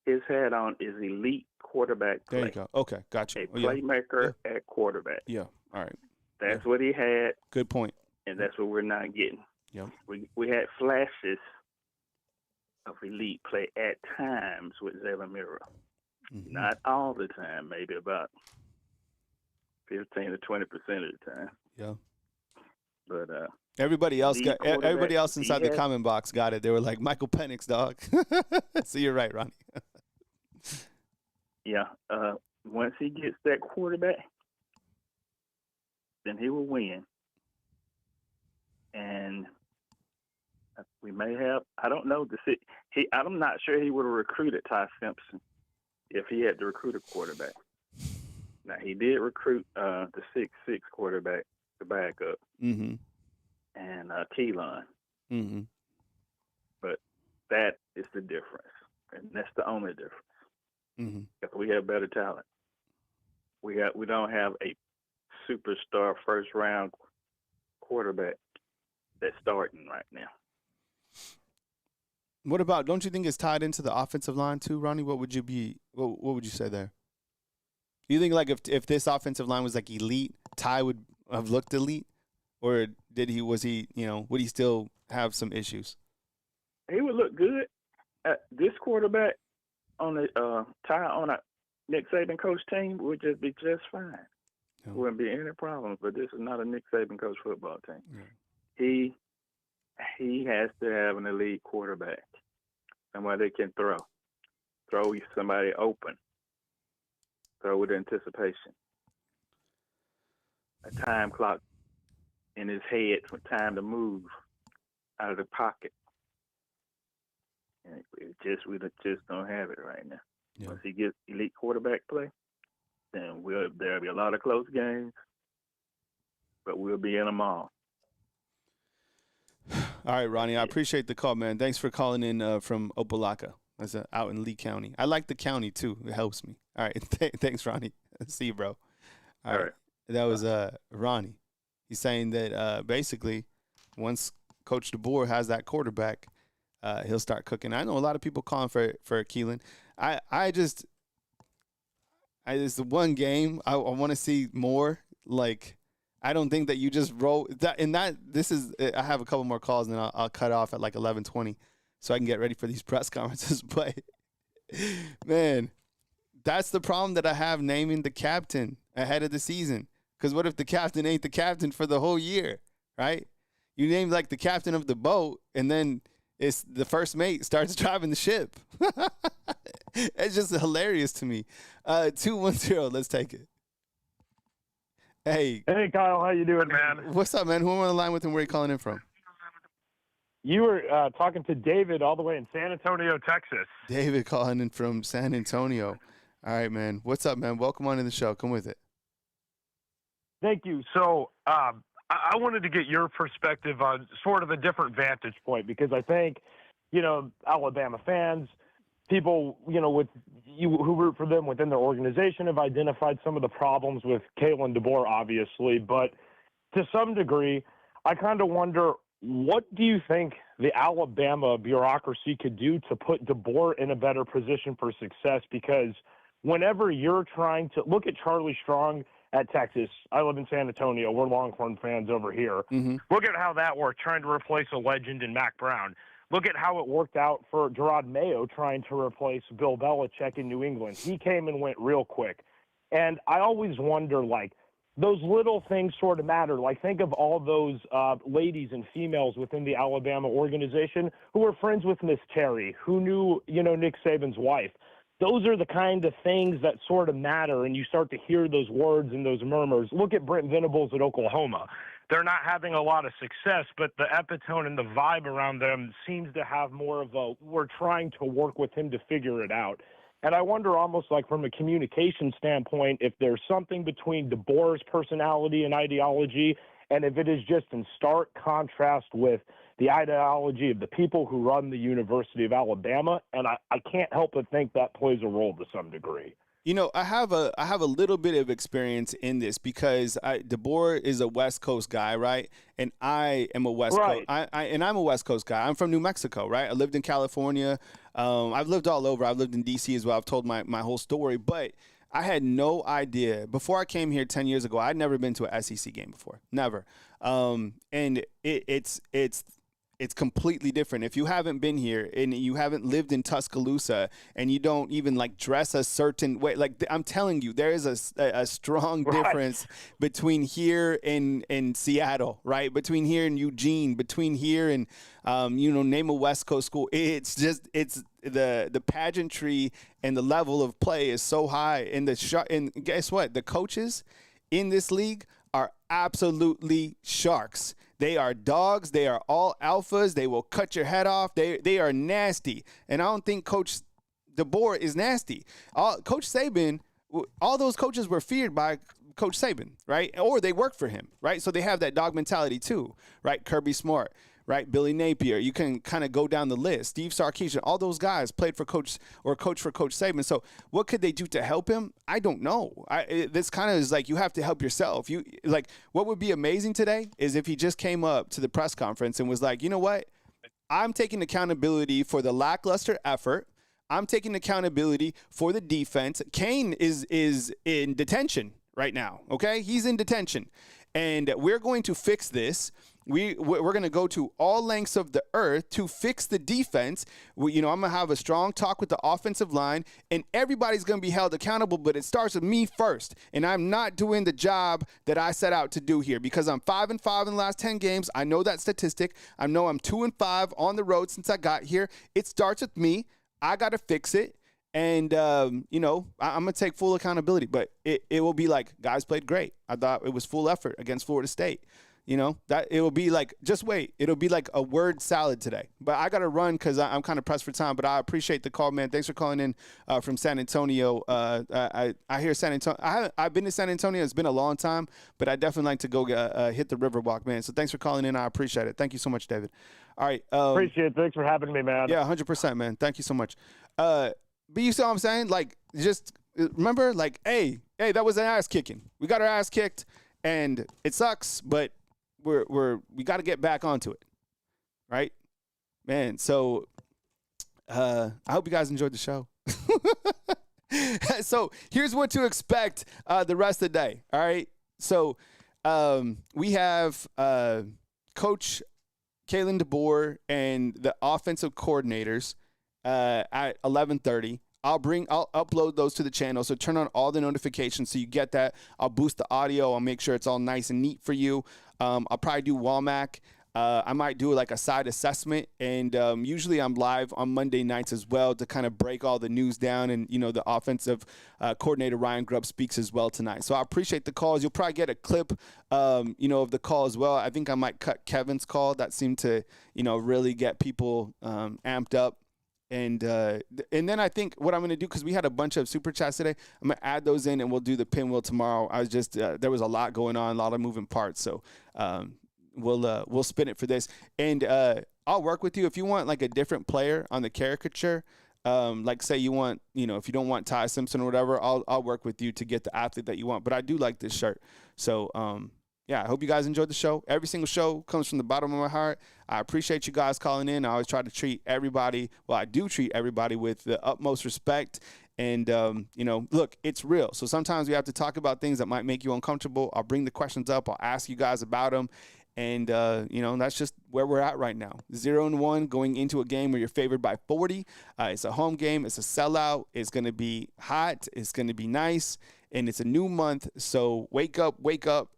his hat on is elite quarterback play. There you go. Okay, gotcha. A playmaker at quarterback. Yeah. All right. That's what he had. Good point. And that's what we're not getting. Yep. We had flashes of elite play at times with Jalen Miro. Not all the time, maybe about 15 to 20% of the time. Yeah. But everybody else inside the comment box got it. They were like Michael Penix, dog. So you're right, Ronnie. Yeah. Once he gets that quarterback, then he will win. And we may have, I don't know, I'm not sure he would have recruited Ty Simpson if he had to recruit a quarterback. Now, he did recruit the 6'6" quarterback, the backup, and Keelan. But that is the difference, and that's the only difference. Because we have better talent. We don't have a superstar first-round quarterback that's starting right now. What about? Don't you think it's tied into the offensive line too, Ronnie? What would you say there? Do you think if this offensive line was elite, Ty would have looked elite, or would he still have some issues? He would look good. this quarterback on the tie on a Nick Saban coach team would just be just fine. No. Wouldn't be any problems. But this is not a Nick Saban coach football team. Yeah. He has to have an elite quarterback, somebody that can throw somebody open, throw with anticipation, a time clock in his head for time to move out of the pocket. And we just don't have it right now. Yeah. Once he gets elite quarterback play, then there'll be a lot of close games, but we'll be in them all. All right, Ronnie, I appreciate the call, man. Thanks for calling in from Opelika. That's out in Lee County. I like the county, too. It helps me. All right. Thanks, Ronnie. See you, bro. All right. That was Ronnie. He's saying that basically once Coach DeBoer has that quarterback, he'll start cooking. I know a lot of people calling for Kalen. It's the one game. I want to see more. Like, I don't think that you just roll that. And this is. I have a couple more calls, and then I'll cut off at like 11:20, so I can get ready for these press conferences. But man, that's the problem that I have naming the captain ahead of the season. Because what if the captain ain't the captain for the whole year, right? You name like the captain of the boat, and then it's the first mate starts driving the ship. It's just hilarious to me. 210, let's take it. Hey, Kyle, how you doing, man? What's up, man? Who am I on the line with and where are you calling in from? You were talking to David all the way in San Antonio, Texas. David calling in from San Antonio. All right, man. What's up, man? Welcome on to the show. Come with it. Thank you. So I wanted to get your perspective on sort of a different vantage point because I think, Alabama fans, people, who root for them within their organization have identified some of the problems with Kalen DeBoer, obviously. But to some degree, I kind of wonder, what do you think the Alabama bureaucracy could do to put DeBoer in a better position for success? Because whenever you're trying to look at Charlie Strong at Texas, I live in San Antonio. We're Longhorn fans over here. Mm-hmm. Look at how that worked, trying to replace a legend in Mac Brown. Look at how it worked out for Gerard Mayo trying to replace Bill Belichick in New England. He came and went real quick. And I always wonder, those little things sort of matter. Think of all those ladies and females within the Alabama organization who were friends with Miss Terry, who knew, Nick Saban's wife. Those are the kind of things that sort of matter, and you start to hear those words and those murmurs. Look at Brent Venables at Oklahoma. They're not having a lot of success, but the epitone and the vibe around them seems to have more of a, we're trying to work with him to figure it out. And I wonder almost from a communication standpoint, if there's something between DeBoer's personality and ideology, and if it is just in stark contrast with the ideology of the people who run the University of Alabama. And I can't help but think that plays a role to some degree. I have a little bit of experience in this because DeBoer is a West Coast guy, right? And I am a West Coast. I'm a West Coast guy. I'm from New Mexico, right? I lived in California. I've lived all over. I've lived in D.C. as well. I've told my whole story, but I had no idea. Before I came here 10 years ago, I'd never been to an SEC game before. Never. And it's completely different. If you haven't been here and you haven't lived in Tuscaloosa and you don't even dress a certain way, I'm telling you, there is a strong difference between here and Seattle, right? Between here and Eugene, between here and, name a West Coast school. It's the pageantry and the level of play is so high. And guess what? The coaches in this league are absolutely sharks. They are dogs. They are all alphas. They will cut your head off. They are nasty. And I don't think Coach DeBoer is nasty. Coach Saban, all those coaches were feared by Coach Saban, right? Or they worked for him, right? So they have that dog mentality too, right? Kirby Smart, right? Billy Napier. You can kind of go down the list. Steve Sarkisian, all those guys played for Coach for Coach Saban. So what could they do to help him? I don't know. This kind of is you have to help yourself. What would be amazing today is if he just came up to the press conference and was like, you know what? I'm taking accountability for the lackluster effort. I'm taking accountability for the defense. Kane is in detention right now, okay? He's in detention. And we're going to fix this. we're going to go to all lengths of the earth to fix the defense. I'm going to have a strong talk with the offensive line, and everybody's going to be held accountable, but it starts with me first. And I'm not doing the job that I set out to do here because I'm 5-5 in the last 10 games. I know that statistic. I know I'm 2-5 on the road since I got here. It starts with me. I got to fix it. And, I'm going to take full accountability, but it will be like, guys played great. I thought it was full effort against Florida State. That it will be like, just wait. It'll be like a word salad today. But I got to run because I'm kind of pressed for time. But I appreciate the call, man. Thanks for calling in from San Antonio. I hear San Antonio. I've been to San Antonio. It's been a long time, but I definitely like to go hit the Riverwalk, man. So thanks for calling in. I appreciate it. Thank you so much, David. All right. Appreciate it. Thanks for having me, man. Yeah, 100%, man. Thank you so much. But you see what I'm saying? Like, just remember, like, hey, that was an ass kicking. We got our ass kicked, and it sucks, but we got to get back onto it, right, man? So I hope you guys enjoyed the show. So here's what to expect the rest of the day. All right. So we have Coach Kalen DeBoer and the offensive coordinators at 11:30. I'll upload those to the channel. So turn on all the notifications so you get that. I'll boost the audio. I'll make sure it's all nice and neat for you. I'll probably do Wommack. I might do like a side assessment. And usually I'm live on Monday nights as well to kind of break all the news down. And, the offensive coordinator Ryan Grubb speaks as well tonight. So I appreciate the calls. You'll probably get a clip, of the call as well. I think I might cut Kevin's call. That seemed to, really get people amped up. And then I think what I'm going to do, because we had a bunch of super chats today, I'm going to add those in and we'll do the pinwheel tomorrow. I was just there was a lot going on, a lot of moving parts. So we'll spin it for this. And I'll work with you if you want like a different player on the caricature. Like say you want, if you don't want Ty Simpson or whatever, I'll work with you to get the athlete that you want. But I do like this shirt. So yeah, I hope you guys enjoyed the show. Every single show comes from the bottom of my heart. I appreciate you guys calling in. I always try to treat everybody, I do treat everybody with the utmost respect. And, look, it's real. So sometimes we have to talk about things that might make you uncomfortable. I'll bring the questions up. I'll ask you guys about them. And, that's just where we're at right now. 0-1 going into a game where you're favored by 40. It's a home game. It's a sellout. It's going to be hot. It's going to be nice. And it's a new month, so wake up.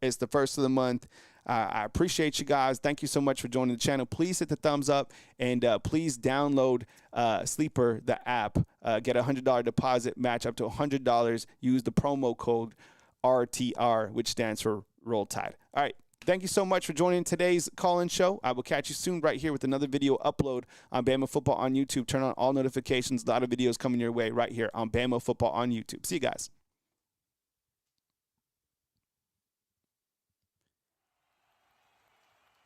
It's the first of the month. I appreciate you guys. Thank you so much for joining the channel. Please hit the thumbs up, and please download Sleeper, the app. Get a $100 deposit, match up to $100. Use the promo code RTR, which stands for Roll Tide. All right. Thank you so much for joining today's call-in show. I will catch you soon right here with another video upload on Bama Football on YouTube. Turn on all notifications. A lot of videos coming your way right here on Bama Football on YouTube. See you guys.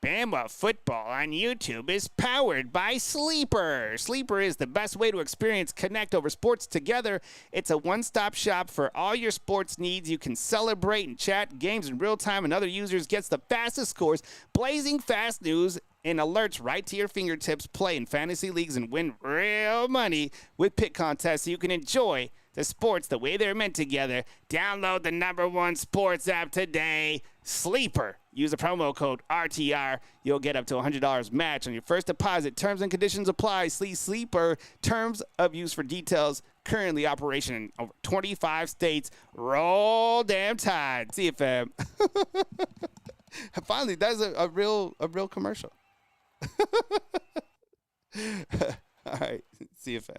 Bama Football on YouTube is powered by Sleeper. Sleeper is the best way to experience Connect over sports together. It's a one-stop shop for all your sports needs. You can celebrate and chat games in real time, and other users gets the fastest scores, blazing fast news, and alerts right to your fingertips. Play in fantasy leagues and win real money with pick contests so you can enjoy the sports the way they're meant together. Download the #1 sports app today, Sleeper. Use the promo code RTR. You'll get up to $100 match on your first deposit. Terms and conditions apply. See Sleeper. Terms of use for details. Currently operation in over 25 states. Roll damn Tide. See you, fam. Finally, that's a real commercial. All right. See you, fam.